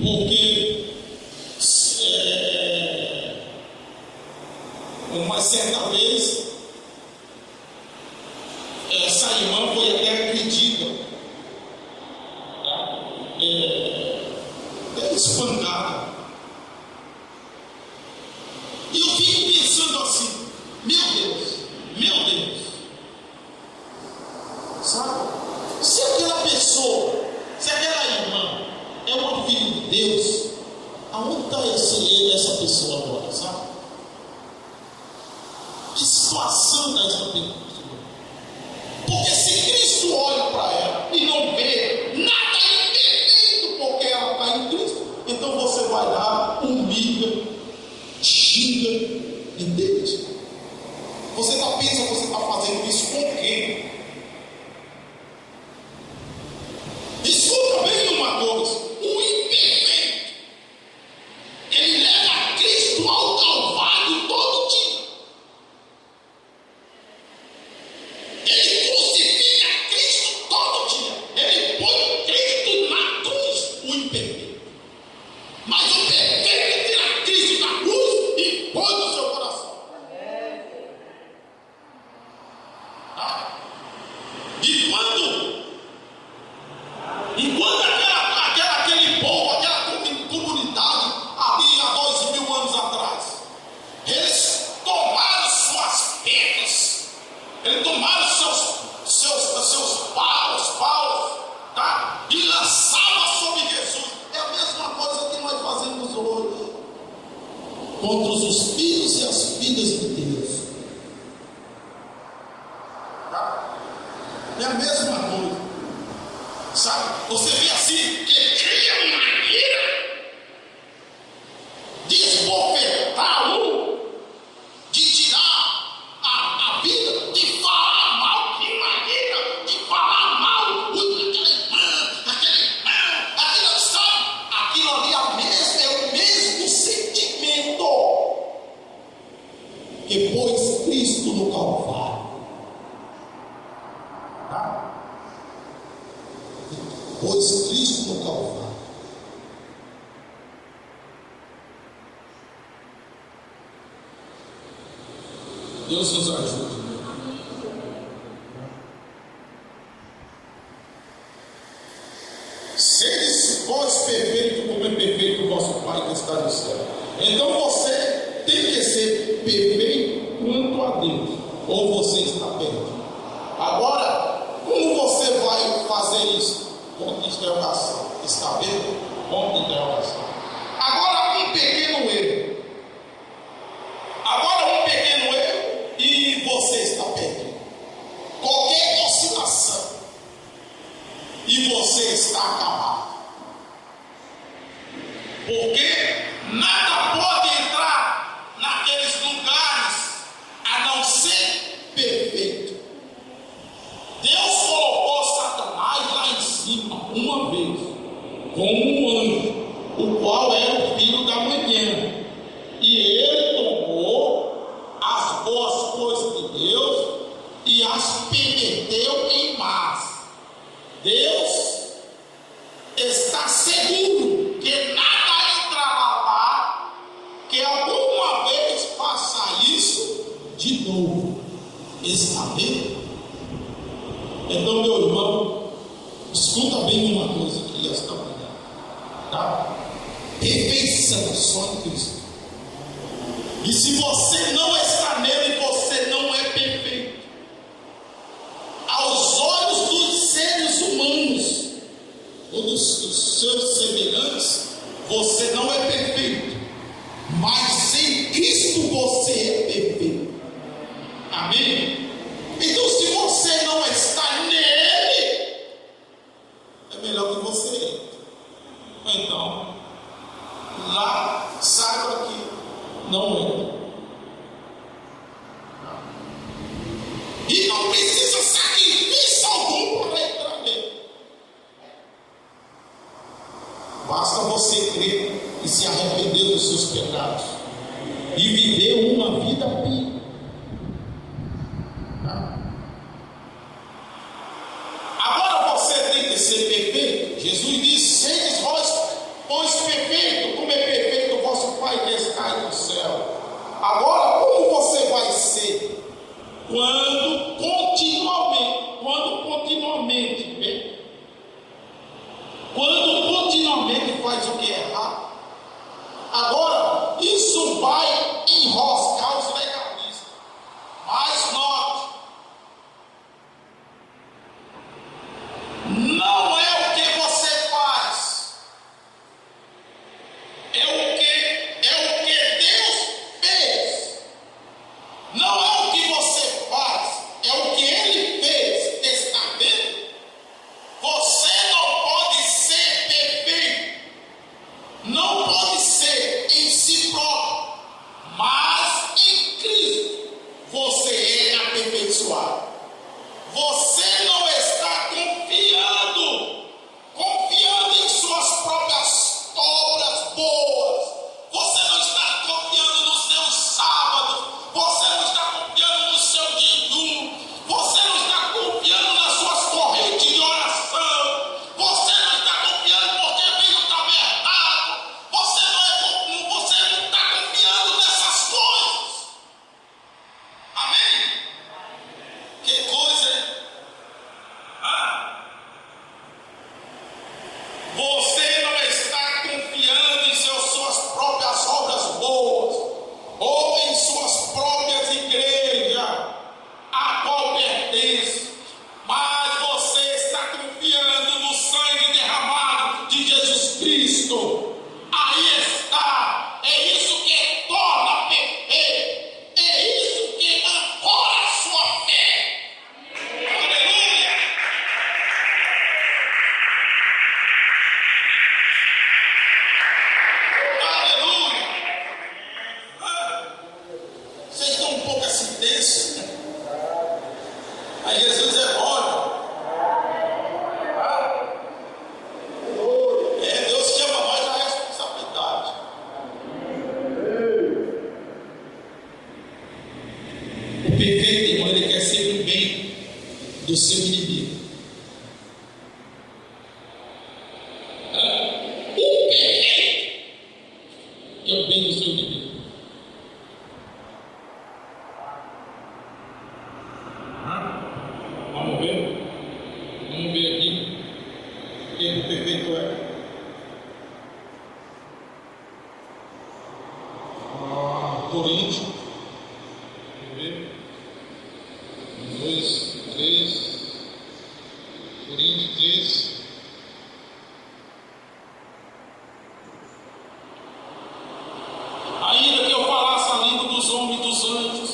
Porque uma certa vez essa irmã foi até agredida, até espancada. E eu fico pensando assim: meu Deus, sabe? Se aquela pessoa, se aquela irmã é uma filha de Deus, aonde está essa pessoa agora, sabe? Que situação está essa pessoa? Porque se Cristo olha para ela e não vê nada impedindo porque ela está em Cristo, então você vai lá, humilha, xinga, entende? Você pensa que você está fazendo isso com quem? Escuta bem uma coisa: o imperfeito, ele leva Cristo ao Calvário todo dia. Ele crucifica Cristo todo dia. Ele põe Cristo na cruz, o imperfeito. Mas o perfeito tira Cristo da cruz e põe no seu coração. Enquanto aquele povo, aquela comunidade ali há 2000 anos atrás, eles tomaram suas pedras, eles tomaram seus paus, tá? E lançavam sobre Jesus. É a mesma coisa que nós fazemos hoje contra os filhos e as filhas de Deus. Tá? É a mesma coisa. Sabe? Você vê assim, que cria uma ira de esbofetar de tirar a vida, de falar mal, que maneira de falar mal, aquilo, sabe? Aquilo ali é o mesmo sentimento que pôs Cristo no Calvário. Tá? Pôs Cristo no Calvário. Deus nos ajude. Seres vós perfeitos, como é perfeito o vosso Pai que está no céu. Então você tem que ser perfeito quanto a Deus, ou você está perdido. Agora, como você vai fazer isso? Ponto de interrogação. Está vendo? Ponto de interrogação. Agora um pequeno erro. E você está perdido. Qualquer oscilação e você está acabado. Porque nada pode entrar naqueles lugares a não ser perfeito. Deus colocou que as perverteu em más. Deus está seguro que nada entrará lá que alguma vez faça isso de novo. Está vendo? Então, meu irmão, escuta bem uma coisa aqui esta manhã, tá? Perfeição só em Cristo. E se você não está nele, você não é perfeito. Aos olhos dos seres humanos, ou dos seus semelhantes, você não é perfeito. Mas em Cristo você é perfeito. Amém? Então, se você não está nele, é melhor que você entre. Então, lá, saiba que não entra. E não precisa sacrifício algum para entrar nele. Basta você crer e se arrepender dos seus pecados e viver uma vida pia. Agora você tem que ser perfeito. Jesus disse: sedes vós, pois perfeito, como é perfeito o vosso Pai que está no céu. Agora, como você vai ser? Quando continuamente faz o que é errado. Agora, isso vai enroscar os legalistas. Mas note, não é o que você faz, é o que Deus fez. Não é o que você faz, é o que Ele fez. Está vendo? Você não pode ser perfeito, não pode ser em si próprio, mas em Cristo você é aperfeiçoado. Você não está confiando em suas próprias obras boas. Você não está confiando nos seus sábados. Você não está confiando no seu jejum. Você não está confiando nas suas correntes de oração. Você não está confiando porque veio o tabernáculo. Você não está confiando nessas coisas. Amém? Que coisa, hein? Você não está confiando em suas próprias obras boas, ou em suas próprias igrejas, a qual pertence, mas você está confiando no sangue derramado de Jesus Cristo. Aí está, é isso que torna perfeito, é isso que ancora a sua fé. Aleluia! Aleluia! Vocês estão um pouco assim tensos. Aí Jesus é bom. Deus chama nós a responsabilidade. O perfeito, irmão, ele quer sempre o bem do seu inimigo. O perfeito é o bem do seu inimigo. Vamos ver? Vamos ver aqui quem o perfeito é. Coríntios. Vamos ver. 2, 3. Coríntios 3. Ainda que eu falasse a língua dos homens e dos anjos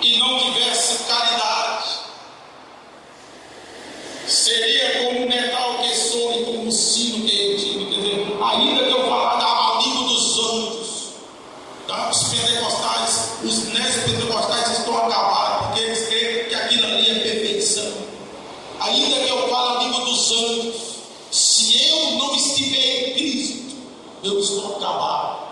e não tivesse caridade, seria como o metal que soa e como o sino que eu tiro. Quer dizer, ainda que eu falasse a língua dos anjos, tá? Os pentecostais, os neopentecostais estão acabados, porque eles creem que aquilo ali é perfeição. Ainda que eu fale a língua dos anjos, se eu não estiver em Cristo, eu estou acabado.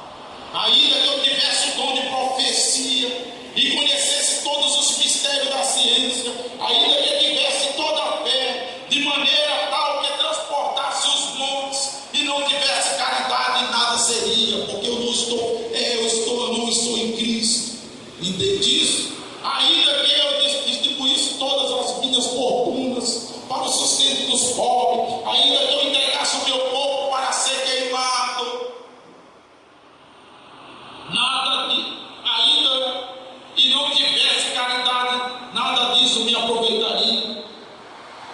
Ainda que eu tivesse o dom de profecia e conhecesse todos os mistérios da ciência, ainda que tivesse toda a fé, de maneira tal que transportasse os montes, e não tivesse caridade, nada seria, porque eu não estou em Cristo. Entende isso? Ainda que eu distribuísse todas as minhas fortunas para o sustento dos pobres, ainda que eu entregasse o meu corpo para ser queimado, ainda e não tivesse caridade, nada disso me aproveitaria.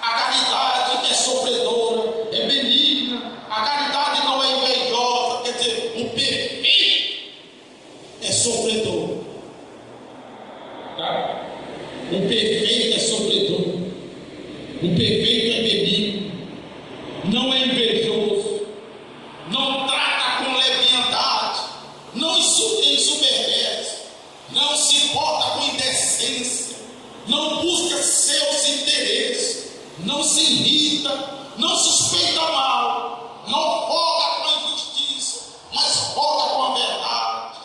A caridade é sofredora, é benigna, a caridade não é invejosa, quer dizer, o perfeito é sofredor. Tá? O perfeito é sofredor, o perfeito é benigno, não é invejoso, não trata com leviandade, não ensuberdece, não se porta com indecência, não busca seus interesses, não se irrita, não suspeita mal, não folga com a injustiça, mas folga com a verdade.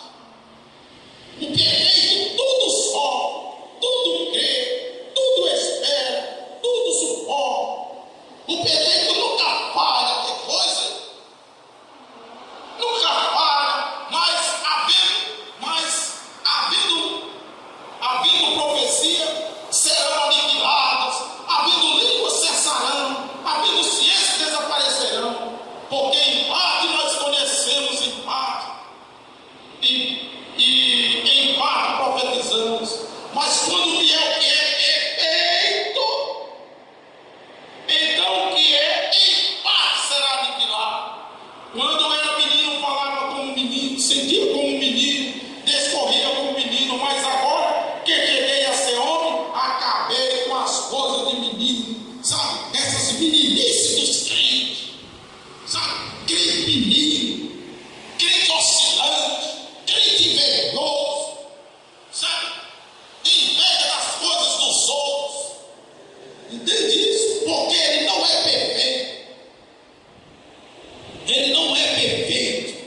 O perfeito tudo sofre, tudo crê, tudo espera, tudo suporta. O perfeito nunca falha, que coisa? Nunca falha, havendo profecia, serão aniquiladas, havendo línguas cessarão, havendo ciências desaparecerão, porque em parte nós conhecemos, em parte, e em parte profetizamos, mas quando vier o que é perfeito, então o que é em parte será aniquilado. Quando eu era menino, falava como menino, sentia como menino, descorria como menino, mas agora que cheguei a ser homem, acabei com as coisas de menino, sabe? Essas meninices dos crentes, sabe? Crente menino, crente oscilante, crente invejoso, sabe? Inveja das coisas dos outros. Entende isso? Porque ele não é perfeito. Ele não é perfeito.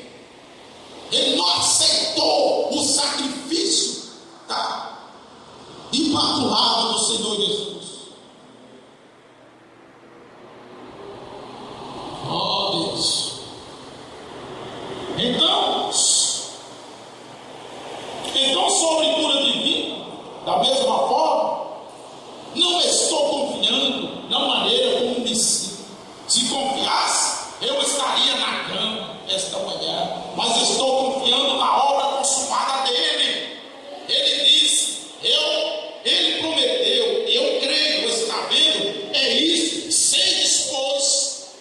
Ele não aceitou o sacrifício, tá? Imaculado do Senhor Jesus. Oh Deus. Então sobre cura divina, da mesma forma, não estou confiando na maneira como me sinto. Se confiasse, eu estaria na cama esta manhã, mas estou confiando na obra consumada dele. Ele disse, ele prometeu, eu creio, você está vendo? É isso, sedes vós,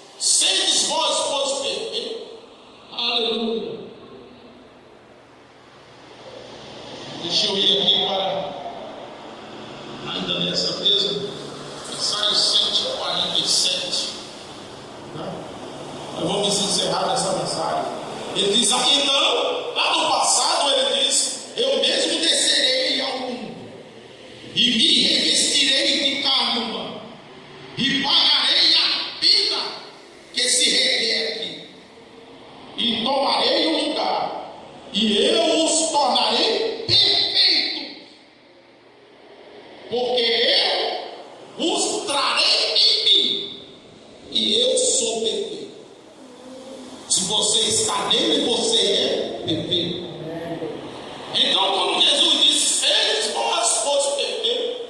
pois perfeito. Aleluia. Deixa eu ir aqui para, ainda nessa mesa, Salmo 147. Tá? Nós vamos encerrar nessa mensagem. Ele diz aqui, então, lá no passado ele disse, eu mesmo descerei ao mundo e me revestirei de carne humana e pagarei a pena que se requer aqui e tomarei o lugar e eu os tornarei perfeitos, porque eu os trarei em mim e eu sou perfeito. Se você está nele, você é perfeito. Então, quando Jesus disse, sedes vós, pois perfeitos,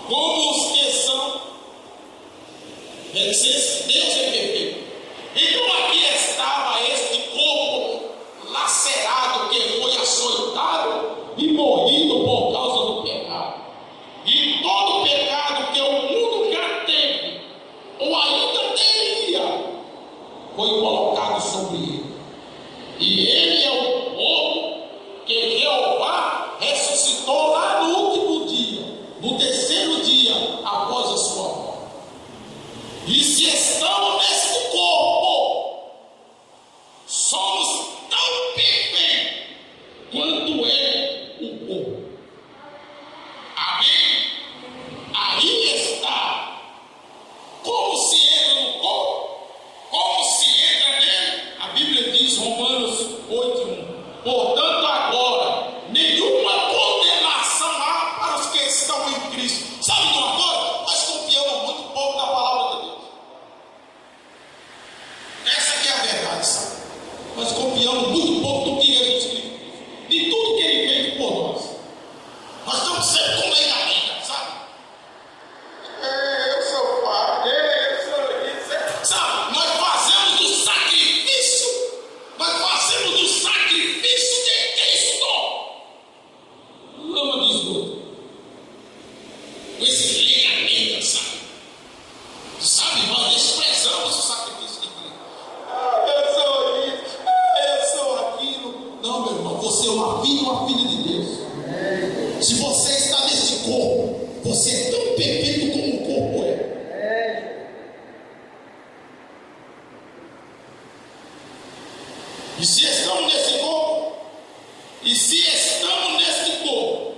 como os que são, Deus é perfeito. Então aqui estava este corpo lacerado, que foi açoitado e morrido por causa do pecado. E todo o pecado que o mundo já teve, ou ainda teria, foi colocado sobre ele. E ele é o corpo que Jeová ressuscitou lá no último dia, no terceiro dia após a sua morte. E se estamos nesse corpo, somos tão perfeitos quanto é o corpo. com esse legamento, sabe? Sabe, nós desprezamos o sacrifício de Cristo. Eu sou isso, eu sou aquilo. Não, meu irmão, você é uma filha de Deus. Se você está neste corpo, você é tão perfeito como o corpo é. E se estamos nesse corpo,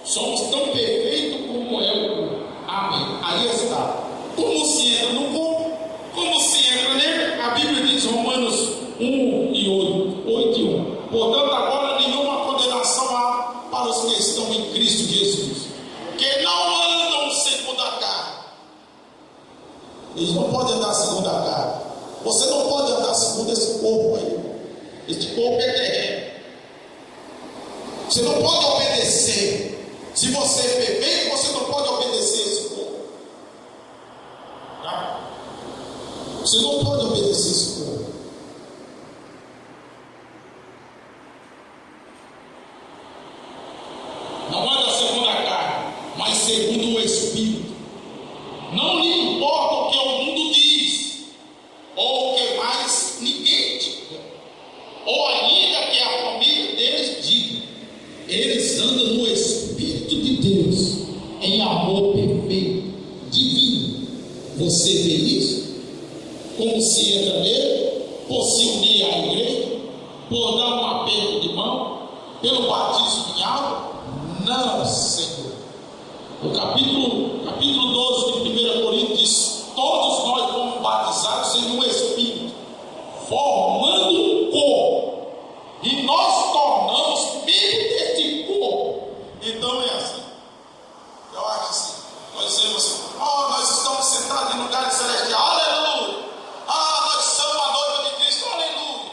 somos tão perfeitos como é o corpo. Amém. Aí está. Como se entra no corpo? Como se entra nele? A Bíblia diz, Romanos 1 e 8 e 1. Portanto, agora nenhuma condenação há para os que estão em Cristo Jesus, que não andam segundo a carne. Eles não podem andar segundo a carne. Você não pode andar segundo esse corpo aí. Este corpo é terreno. Você não pode obedecer. Se você é perfeito, você não pode obedecer esse corpo. Tá? Você não pode obedecer esse corpo. Não anda segundo a carne, mas segundo o Espírito. Não lhe importa o que o mundo diz, ou o que mais ninguém diga, ou ainda que a família deles diga. Eles andam no Espírito de Deus, em amor perfeito, divino. Você vê isso? Como se entra nele, por se unir à igreja, por dar um aperto de mão, pelo batismo em água? Não, Senhor. O capítulo 12 de 1 Coríntios diz: todos nós fomos batizados em um Espírito, formando um corpo, e nós tornamos membro deste corpo. Então é assim. Eu acho assim. Nós dizemos assim: nós estamos sentados em lugares celestiais, aleluia. Nós somos a noiva de Cristo, aleluia.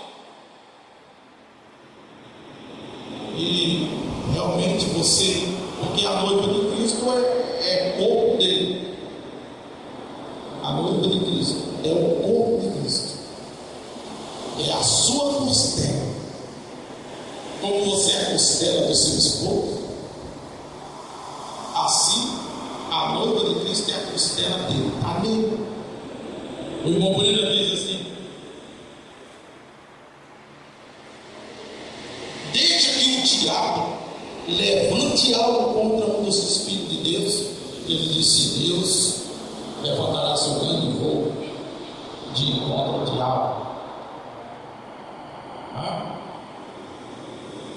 E realmente você, porque a noiva de Cristo é o corpo dele. A noiva de Cristo é o corpo de Cristo, é a sua costela. Como você é a costela do seu esposo, assim a noiva de Cristo é a costela dele. Amém. O irmão Brenda diz assim: deixa que o diabo levante algo contra um dos Espíritos de Deus. Ele disse: Deus levantará seu grande voo de encontro ao diabo.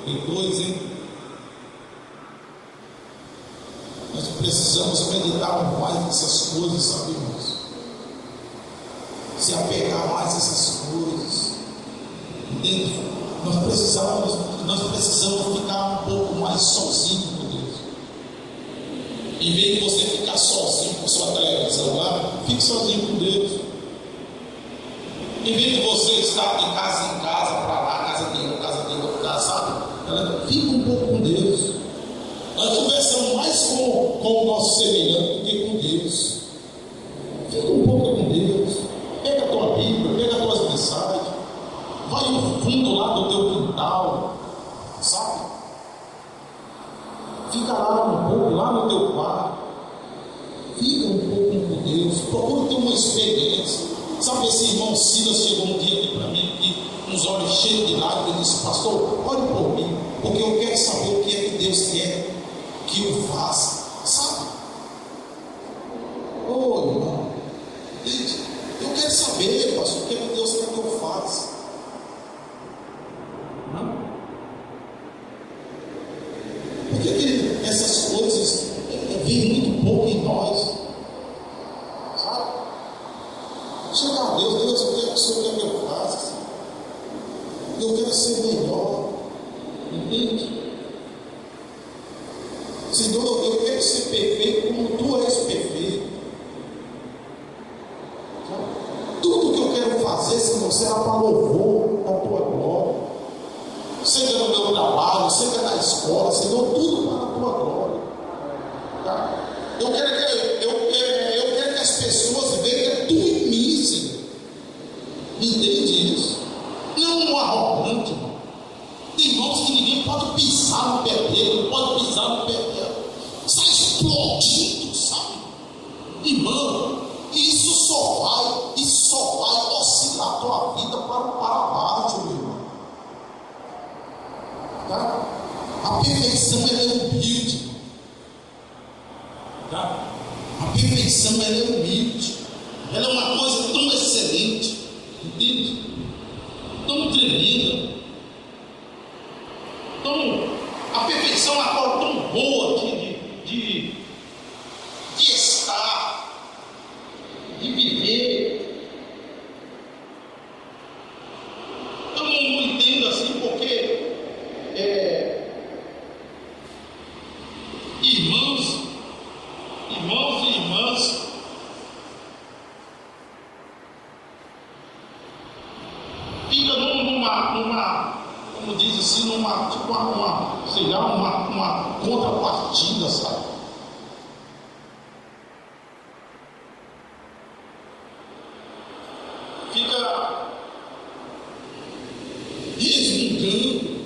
E dois, hein? Nós precisamos meditar mais nessas coisas, sabe, irmãos? Se apegar mais a essas coisas. Entende? Nós precisamos ficar um pouco mais sozinhos com Deus. Em vez de você ficar sozinho com sua televisão lá, fique sozinho com Deus. Em vez de você estar de casa em casa, para lá, casa de outro, sabe? Fica um pouco com Deus. Nós conversamos mais com o nosso semelhante do que com Deus. Fica um pouco com Deus. Pega a tua Bíblia, pega as tuas mensagens. Vai no fundo lá do teu quintal, sabe? Fica lá um pouco, lá no teu quarto. Fica um pouco com Deus. Procura ter uma experiência. Sabe, esse irmão Silas chegou um dia aqui para mim, com uns olhos cheios de lágrimas, e disse: pastor, ore por mim, porque eu quero saber o que é que Deus quer que eu faça, sabe? Irmão, eu quero saber, pastor, o que é que Deus quer que eu faça. Porque que essas coisas vêm muito pouco em nós, sabe? Chega a Deus, o que é que o Senhor quer que eu faça? Eu quero ser melhor, entende? Senhor, eu quero ser perfeito como Tu és perfeito. Tudo que eu quero fazer, Senhor, será para louvor da Tua glória. Seja no meu trabalho, seja na escola, Senhor, tudo para a Tua glória. Tá? Eu quero que as pessoas vejam Tu em mim, Senhor. Entende isso? Não um arrogante, irmão. Tem irmãos que ninguém pode pisar no pé dele, não pode pisar no pé dela. Sai explodindo, Irmão, isso só vai oscilar a tua vida para baixo, meu irmão. Tá? A perfeição ela é humilde. Tá? A perfeição ela é humilde. Ela é uma coisa tão excelente, entende? Tão tremenda. A perfeição é uma coisa tão boa de estar, de viver. Eu não entendo assim porque irmãos e irmãs fica numa como diz assim, numa contrapartida, sabe? Fica resmungando,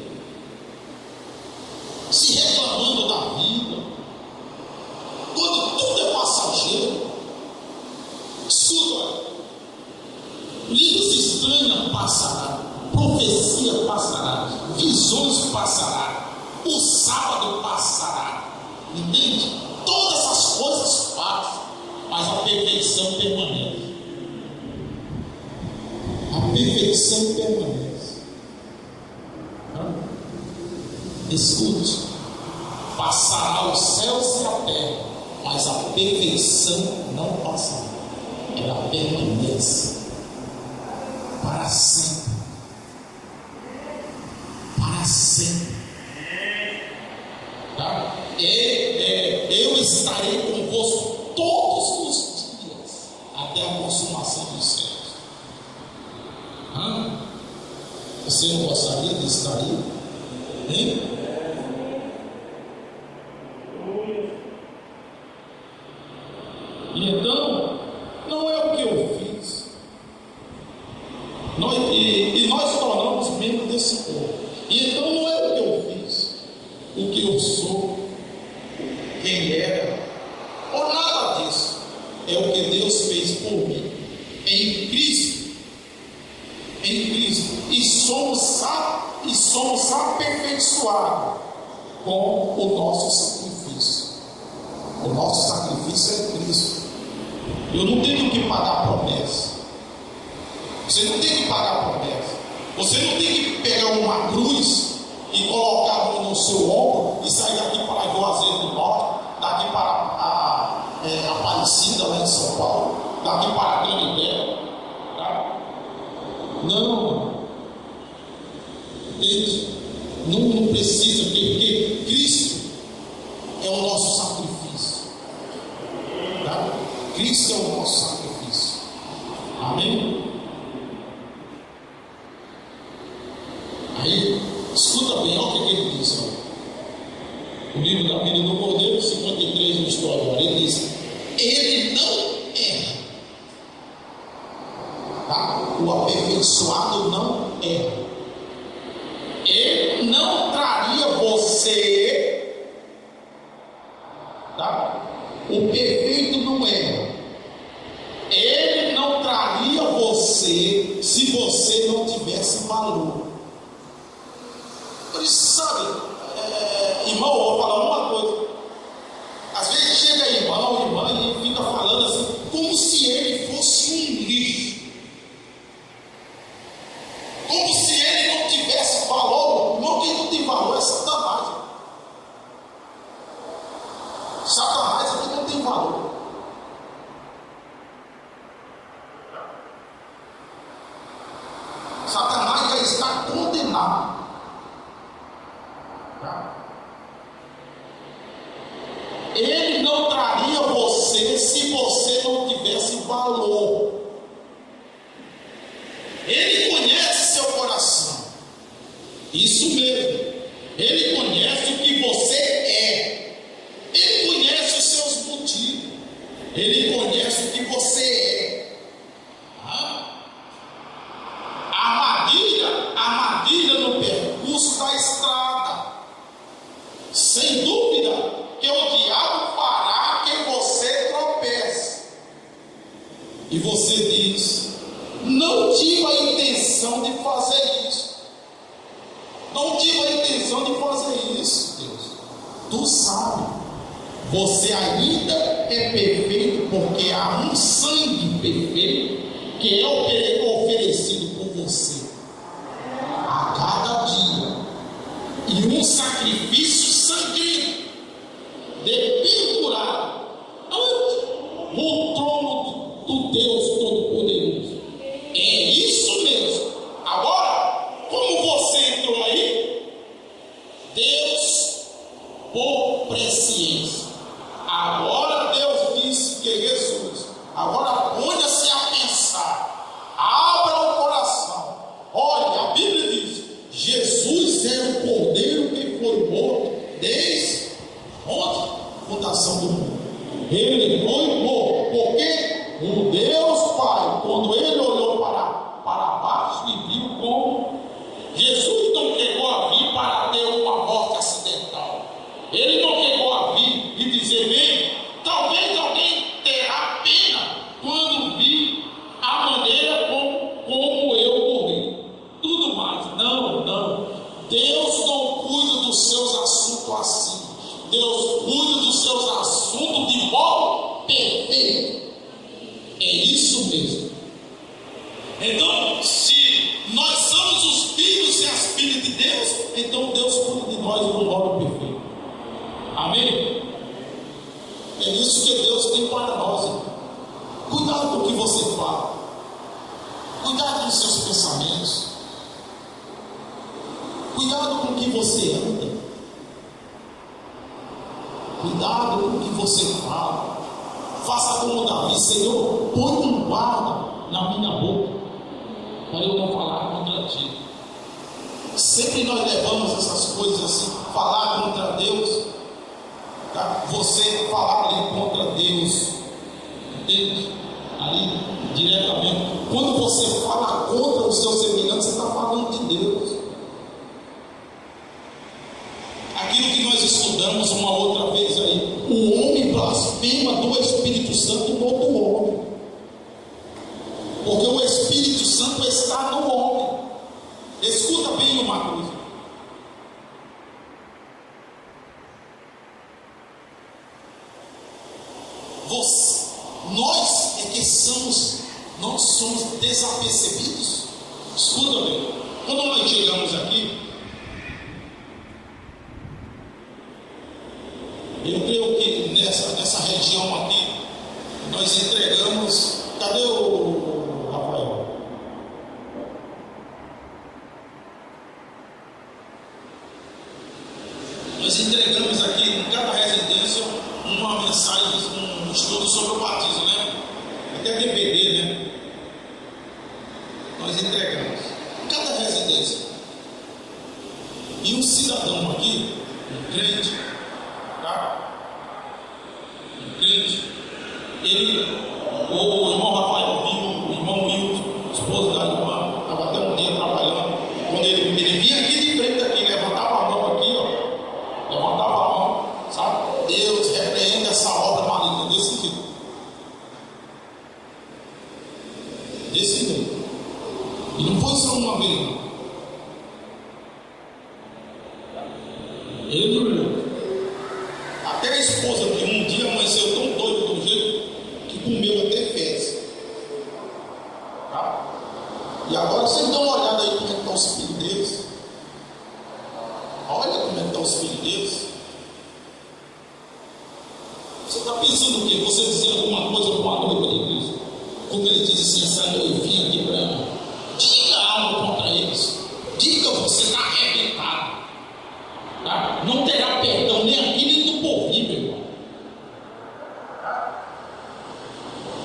se reclamando da vida, quando tudo é passageiro. Escuta, livros estranhos passarão, profecia passará, visões passará, o sábado passará, entende? Todas as coisas passam, mas a perfeição permanece. A perfeição permanece. Escute, passará os céus e a terra, mas a perfeição não passará, ela permanece para sempre. Para sempre. Tá? Eu estarei convosco todos os dias até a consumação dos céus. Você não gostaria de estar aí? Hein? E então, não é o que eu fiz. Nós tornamos membro desse corpo. E então não é o que eu fiz, o que eu sou, quem era, ou nada disso. É o que Deus fez por mim, em Cristo. Em Cristo. E somos aperfeiçoados com o nosso sacrifício. O nosso sacrifício é Cristo. Eu não tenho que pagar promessa. Você não tem que pagar promessa. Você não tem que pegar uma cruz e colocar no seu ombro e sair daqui para Juazeiro do Norte, daqui para a Aparecida, lá em São Paulo, daqui para a Canindé. Tá? Não. Não precisa, porque Cristo é o nosso sacrifício. Tá? Cristo é o nosso sacrifício. Amém? Aí, escuta bem, olha o que ele diz. O livro da vida do Cordeiro, 53 no história. Ele diz: ele não erra. Tá? O aperfeiçoado não erra. Ele não traria você. Tá? O perfeito não erra. Ele não traria você se você não tivesse valor. Por isso, sabe, irmão, eu vou falar uma coisa. Às vezes chega irmão, irmã, e fica falando assim, como se ele fosse um lixo. Como se ele não tivesse valor. Irmão, quem não tem valor é Satanás. Satanás aqui não tem valor. Satanás já está condenado. Ele não traria você se você não tivesse valor. Ele conhece seu coração. Isso mesmo. Ele conhece o que você é. Ele conhece os seus motivos. Ele conhece o que você é. Armadilha no percurso da estrada. Sem dúvida que o diabo fará que você tropece. e você diz: não tive a intenção de fazer isso. Não tive a intenção de fazer isso, Deus. Tu sabe. Você ainda é perfeito, porque há um sangue perfeito que é oferecido por você a cada dia, e um sacrifício sangrento dependurado ante o trono do Deus Todo-Poderoso. É isso mesmo. Agora, como você entrou aí, Deus, por presciência, agora Deus disse que Jesus, agora ponha-se a pensar, abra o coração. Olha, a Bíblia diz: Jesus era o Cordeiro que foi morto desde onde? Fundação do mundo. Ele foi morto, porque o Deus Pai, quando ele olhou para baixo e viu como Jesus não chegou a vir para ter uma morte acidental. Ele não chegou a vir e dizer: bem, talvez alguém terá pena quando vir a maneira como eu morri. Tudo mais. Não, não. Deus não cuida dos seus assuntos assim. Deus cuida dos seus assuntos de modo perfeito. É isso mesmo. Então, se nós somos os filhos e as filhas de Deus, então Deus cuida de nós de um modo perfeito. Amém? É isso que Deus tem para nós. Hein? Cuidado com o que você fala. Cuidado com os seus pensamentos. Cuidado com o que você anda. Cuidado com o que você fala. Faça como Davi: Senhor, põe um guarda na minha boca, para eu não falar contra ti. Sempre nós levamos essas coisas assim, falar contra Deus, tá? Você falar ali contra Deus, entende? Ali diretamente. Quando você fala contra o seu semelhante, você está falando de Deus. Aquilo que nós estudamos uma outra vez aí: o homem blasfema do Espírito Santo no outro homem, porque o Espírito Santo está no homem. Escuta bem uma coisa: nós é que não somos desapercebidos. Escuta bem, quando nós chegamos aqui, eu creio que nessa região aqui, nós entregamos. Cadê o Rafael? Nós entregamos aqui em cada residência uma mensagem, um estudo sobre o batismo, né? Até DVD, né? Nós entregamos em cada residência. E um cidadão aqui, um crente, tá? Um crente, o irmão Rafael viu, o irmão Wilson, esposo da irmã, estava até um dia trabalhando. Quando ele vinha aqui de frente, aqui, levantava a mão aqui, ó, levantava a mão, sabe? Deus repreende essa obra maligna desse jeito. Desse jeito. E não foi só uma vez, não. Ele dormiu. Até a esposa que um dia amanheceu tão doido do jeito que comeu até fezes. Tá? E agora vocês dão uma olhada aí como é que estão os filhos deles. Olha como é que estão os filhos deles. Você está pensando o quê? Você dizer alguma coisa para uma noiva de Cristo? Como ele diz assim: essa noivinha de branco. Diga algo contra eles. Diga: você está arrebentado. Tá? Não terá perdão nem aqui nem do porvir, meu irmão.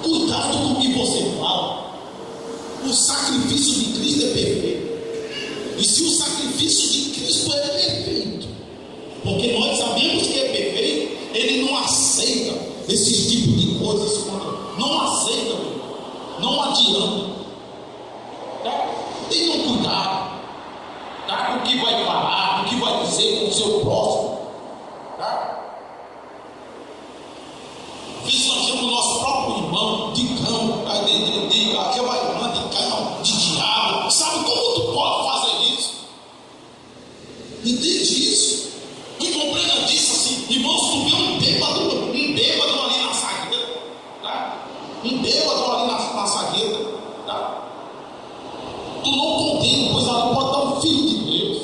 Cuidado com o que você fala. O sacrifício de Cristo é perfeito. E se o sacrifício de Cristo é perfeito, porque nós sabemos que é perfeito, ele não aceita esses tipos de coisas contra. Não aceita, meu. Não adianta. Tá? Tenham cuidado, tá? Com o que vai falar, com o que vai dizer com o seu próximo, tá? Nós temos o nosso próprio irmão de cão, aquela irmã de diabo. Sabe como tu pode fazer isso? Entende isso? Me compreenda disso assim. Irmãos, tu vê um bêbado ali na sagueta, tá? Um bêbado ali na sagueta, tá? Tu não condena, pois ali pode dar um filho de Deus.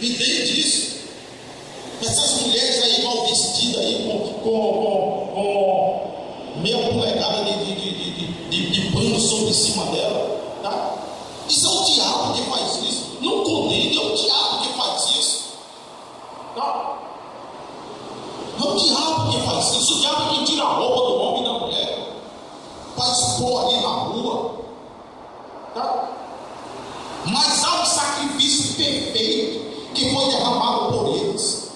Entende isso? Essas mulheres aí mal vestidas aí com meia polegada de pano sobre cima dela, tá? Isso é o diabo que faz isso. Não condene, é o diabo que faz isso, tá? É o diabo que faz isso. O diabo é quem tira a roupa do homem e da mulher para expor ali na rua, tá? Mas há um sacrifício perfeito que foi derramado por eles,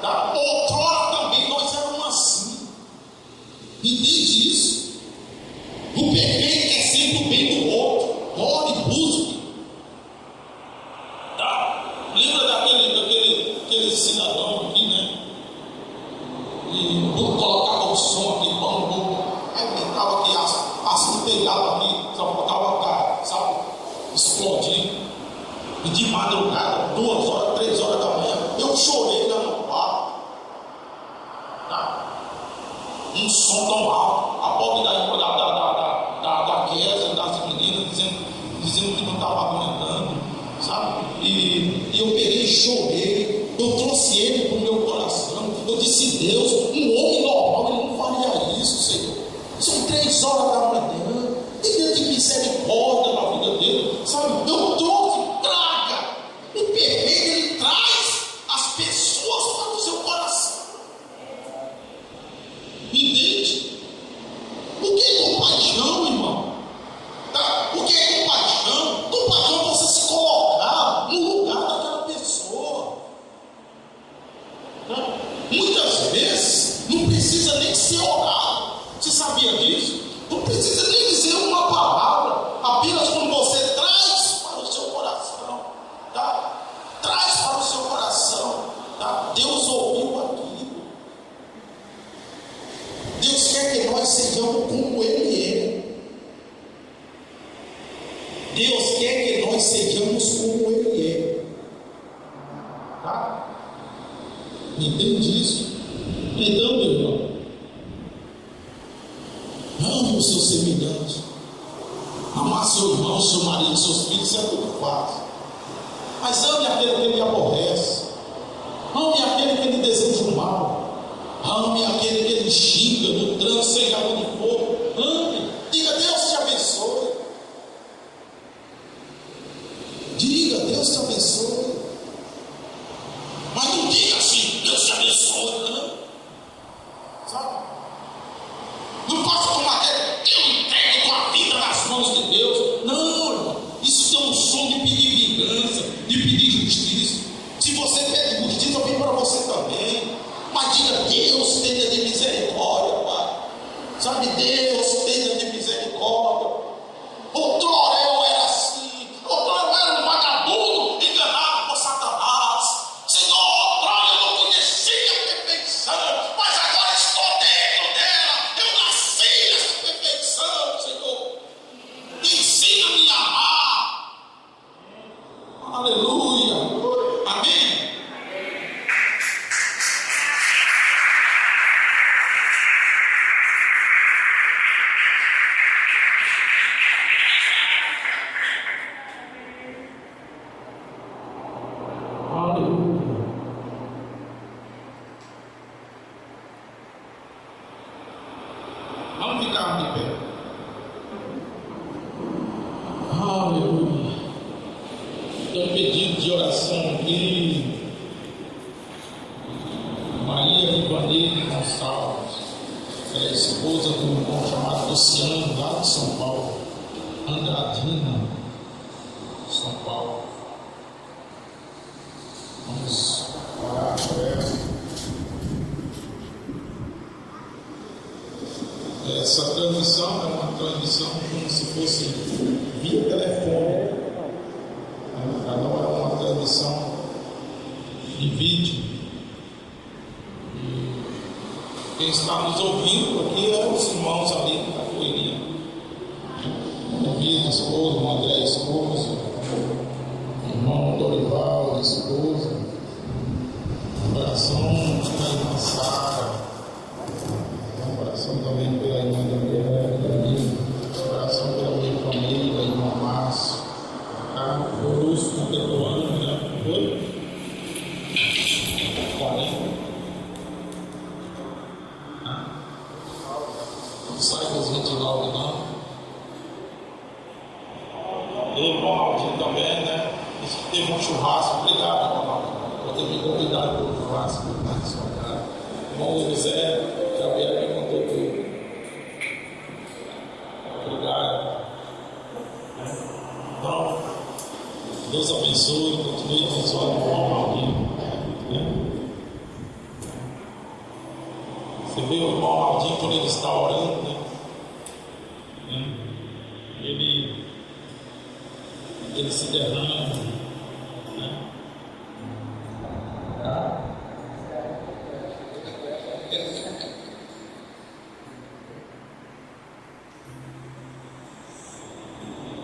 tá? Outrora também nós éramos assim. Entende isso? O perfeito quer sempre o bem do outro. Ore, busque, tá? Lembra daquele cidadão aqui, né? E colocava o som aqui, aí ficava aqui as telhadas ali, só faltava, sabe, explodir. E de madrugada, 2 horas, 3 horas da manhã, eu chorei lá no quarto, tá? Um som tão alto, a pobre da irmã da Kézia, das meninas, dizendo que não estava aguentando, sabe? E eu peguei e chorei, eu trouxe ele para o meu coração. Eu disse: Deus, um homem normal ele não faria isso, Senhor. São 3 horas da manhã, tenha de misericórdia na vida dele, sabe? Eu trouxe, traga. O perfeito ele traz as pessoas para o seu coração. Entende? O que é compaixão, irmão? Tá? O que é compaixão? Compaixão é você se colocar no lugar daquela pessoa. Tá? Muitas vezes não precisa nem ser orado. Você sabia disso? Não precisa nem dizer uma palavra. Apenas quando você traz para o seu coração, tá? Traz para o seu coração, tá? Deus ouviu aquilo. Deus quer que nós sejamos como Ele é. Deus quer que nós sejamos como Ele é. Tá? Entende isso? Então, meu irmão, ame o seu semelhante. Amar seu irmão, seu marido, seus filhos, isso é tudo fácil. Mas ame aquele que Ele aborrece. Ame aquele que Ele deseja o mal. Ame aquele que Ele xinga no trânsito, seja onde for. Ame. Diga: Deus te abençoe. Diga: Deus te abençoe. Mas não diga assim: Deus te abençoe, não. Sabe? Não posso tomar aquele: eu entrego com a vida nas mãos de Deus. Não, irmão. Isso tem um som de pedir vingança, de pedir justiça. Se você pede justiça, eu venho para você também. Mas diga: Deus tenha de misericórdia, Pai. Sabe, Deus tenha de misericórdia. Outrora eu era assim. Outrora eu era um vagabundo enganado por Satanás. Senhor, outrora eu não conhecia a perfeição, mas agora estou dentro dela. Eu nasci nessa perfeição, Senhor. Ensina-me a amar. Aleluia. Amém. Vamos ficar de pé. Aleluia. Tem um pedido de oração aqui. Maria Ivanilde Gonçalves, ela é esposa de um irmão chamado Luciano, lá de São Paulo. Andradina, São Paulo. Vamos orar por ela. Essa transmissão é uma transmissão como se fosse via telefone. Ela não é uma transmissão de vídeo. Quem está nos ouvindo aqui é os irmãos ali da correria. David, esposa, o André, esposa, irmão Dorival, esposa, oração pela irmã Sara, oração também pela irmã Daniela, oração pela minha família, a irmã Márcio, tá? O Lúcio completou ano, né? Foi? 40. Não sai das 29, não. E o irmão Maldinho também, né? Disse que teve um churrasco. Obrigado, irmão Maldinho, por ter me convidado para o churrasco na sua casa. O irmão José Xavier me contou tudo. Obrigado. Então, Deus abençoe, continue abençoando o irmão Maldinho. Você vê o irmão Maldinho quando ele está orando, né? Ele se derrama, né?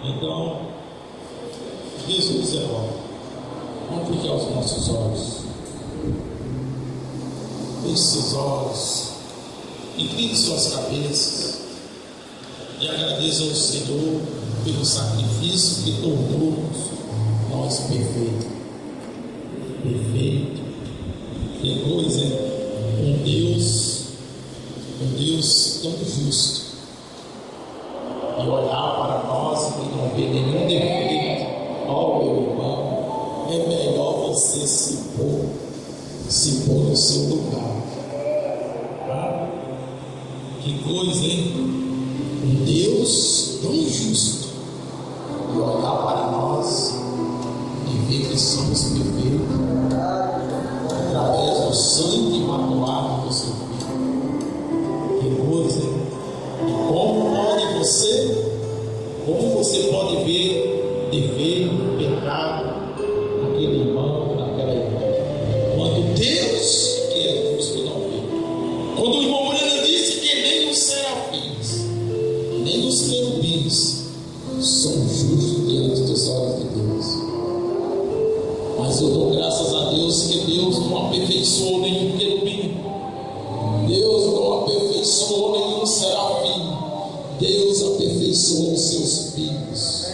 Então, Jesus é bom. Vamos fechar os nossos olhos. Feche seus olhos, incline suas cabeças e agradeça ao Senhor pelo sacrifício que tornou nós perfeitos. Perfeito. Depois um Deus tão justo, e olhar para nós e não ver nenhum defeito. Ó, meu irmão, é melhor você se pôr no seu lugar. Que coisa, hein? Um Deus tão justo, e olhar para nós e ver que somos perfeitos através do sangue imaculado do seu Filho. Que coisa, hein? E como você pode ver defeito, pecado naquele irmão, naquela irmã, quando Deus, que é justo, não vê? Quando o irmão Moreno disse que nem os serafins, nem os querubins são justos diante dos olhos de Deus. Mas eu dou graças a Deus que Deus não aperfeiçoou nenhum querubim, Deus não aperfeiçoou nenhum serafim, Deus aperfeiçoou os seus filhos.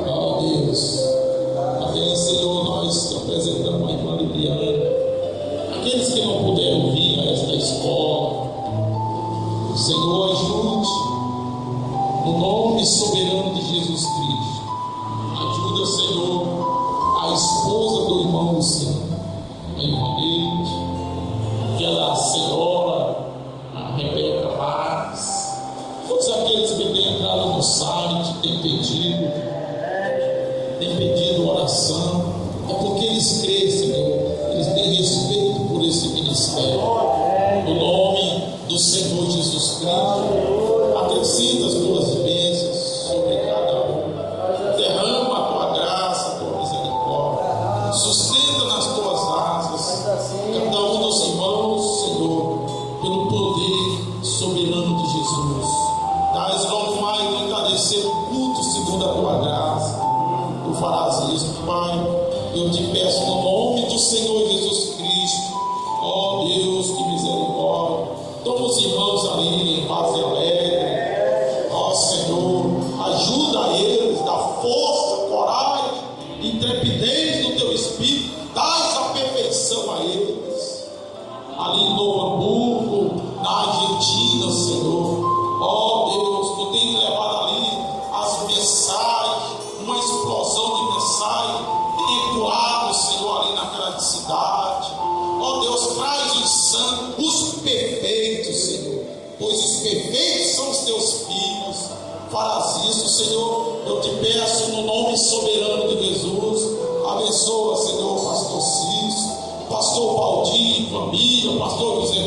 Oh Deus, amém, Senhor, nós te apresentamos a irmã Liliana, aqueles que não puderam vir a esta escola. O Senhor ajude, no nome soberano de Jesus Cristo. Ajuda, Senhor, a esposa do irmão Luciano, a irmã dele, aquela senhora, a Rebeca Vaz, todos aqueles que têm entrado no site, têm pedido oração, é porque eles creem, Senhor, eles têm respeito por esse ministério. No nome do Senhor Jesus Cristo, acrescenta as tuas bênçãos sobre cada um, derrama a tua graça, a tua misericórdia, sustenta nas tuas asas cada um dos irmãos, Senhor, pelo poder soberano de Jesus. Dás logo mais no encarecer o culto segundo a tua graça. Tu farás isso, Pai. Eu te peço no nome do Senhor Jesus Cristo. Ó Deus, que misericórdia. Toma os irmãos ali em Base Alegre. Ó Senhor, ajuda eles, dá força, coragem, intrepidez do teu Espírito. Dás a perfeição a eles. Ali em Novo Hamburgo, na Argentina, Senhor. Ó Deus, tu tens levado ali as mensagens, uma explosão de mensagens, tem ecoado, Senhor, ali naquela cidade. Ó Deus, traz os santos, os perfeitos, Senhor, pois os perfeitos são os teus filhos. Farás isso, Senhor, eu te peço no nome soberano de Jesus. Abençoa, Senhor, pastor Cício, pastor Valdir, família, pastor José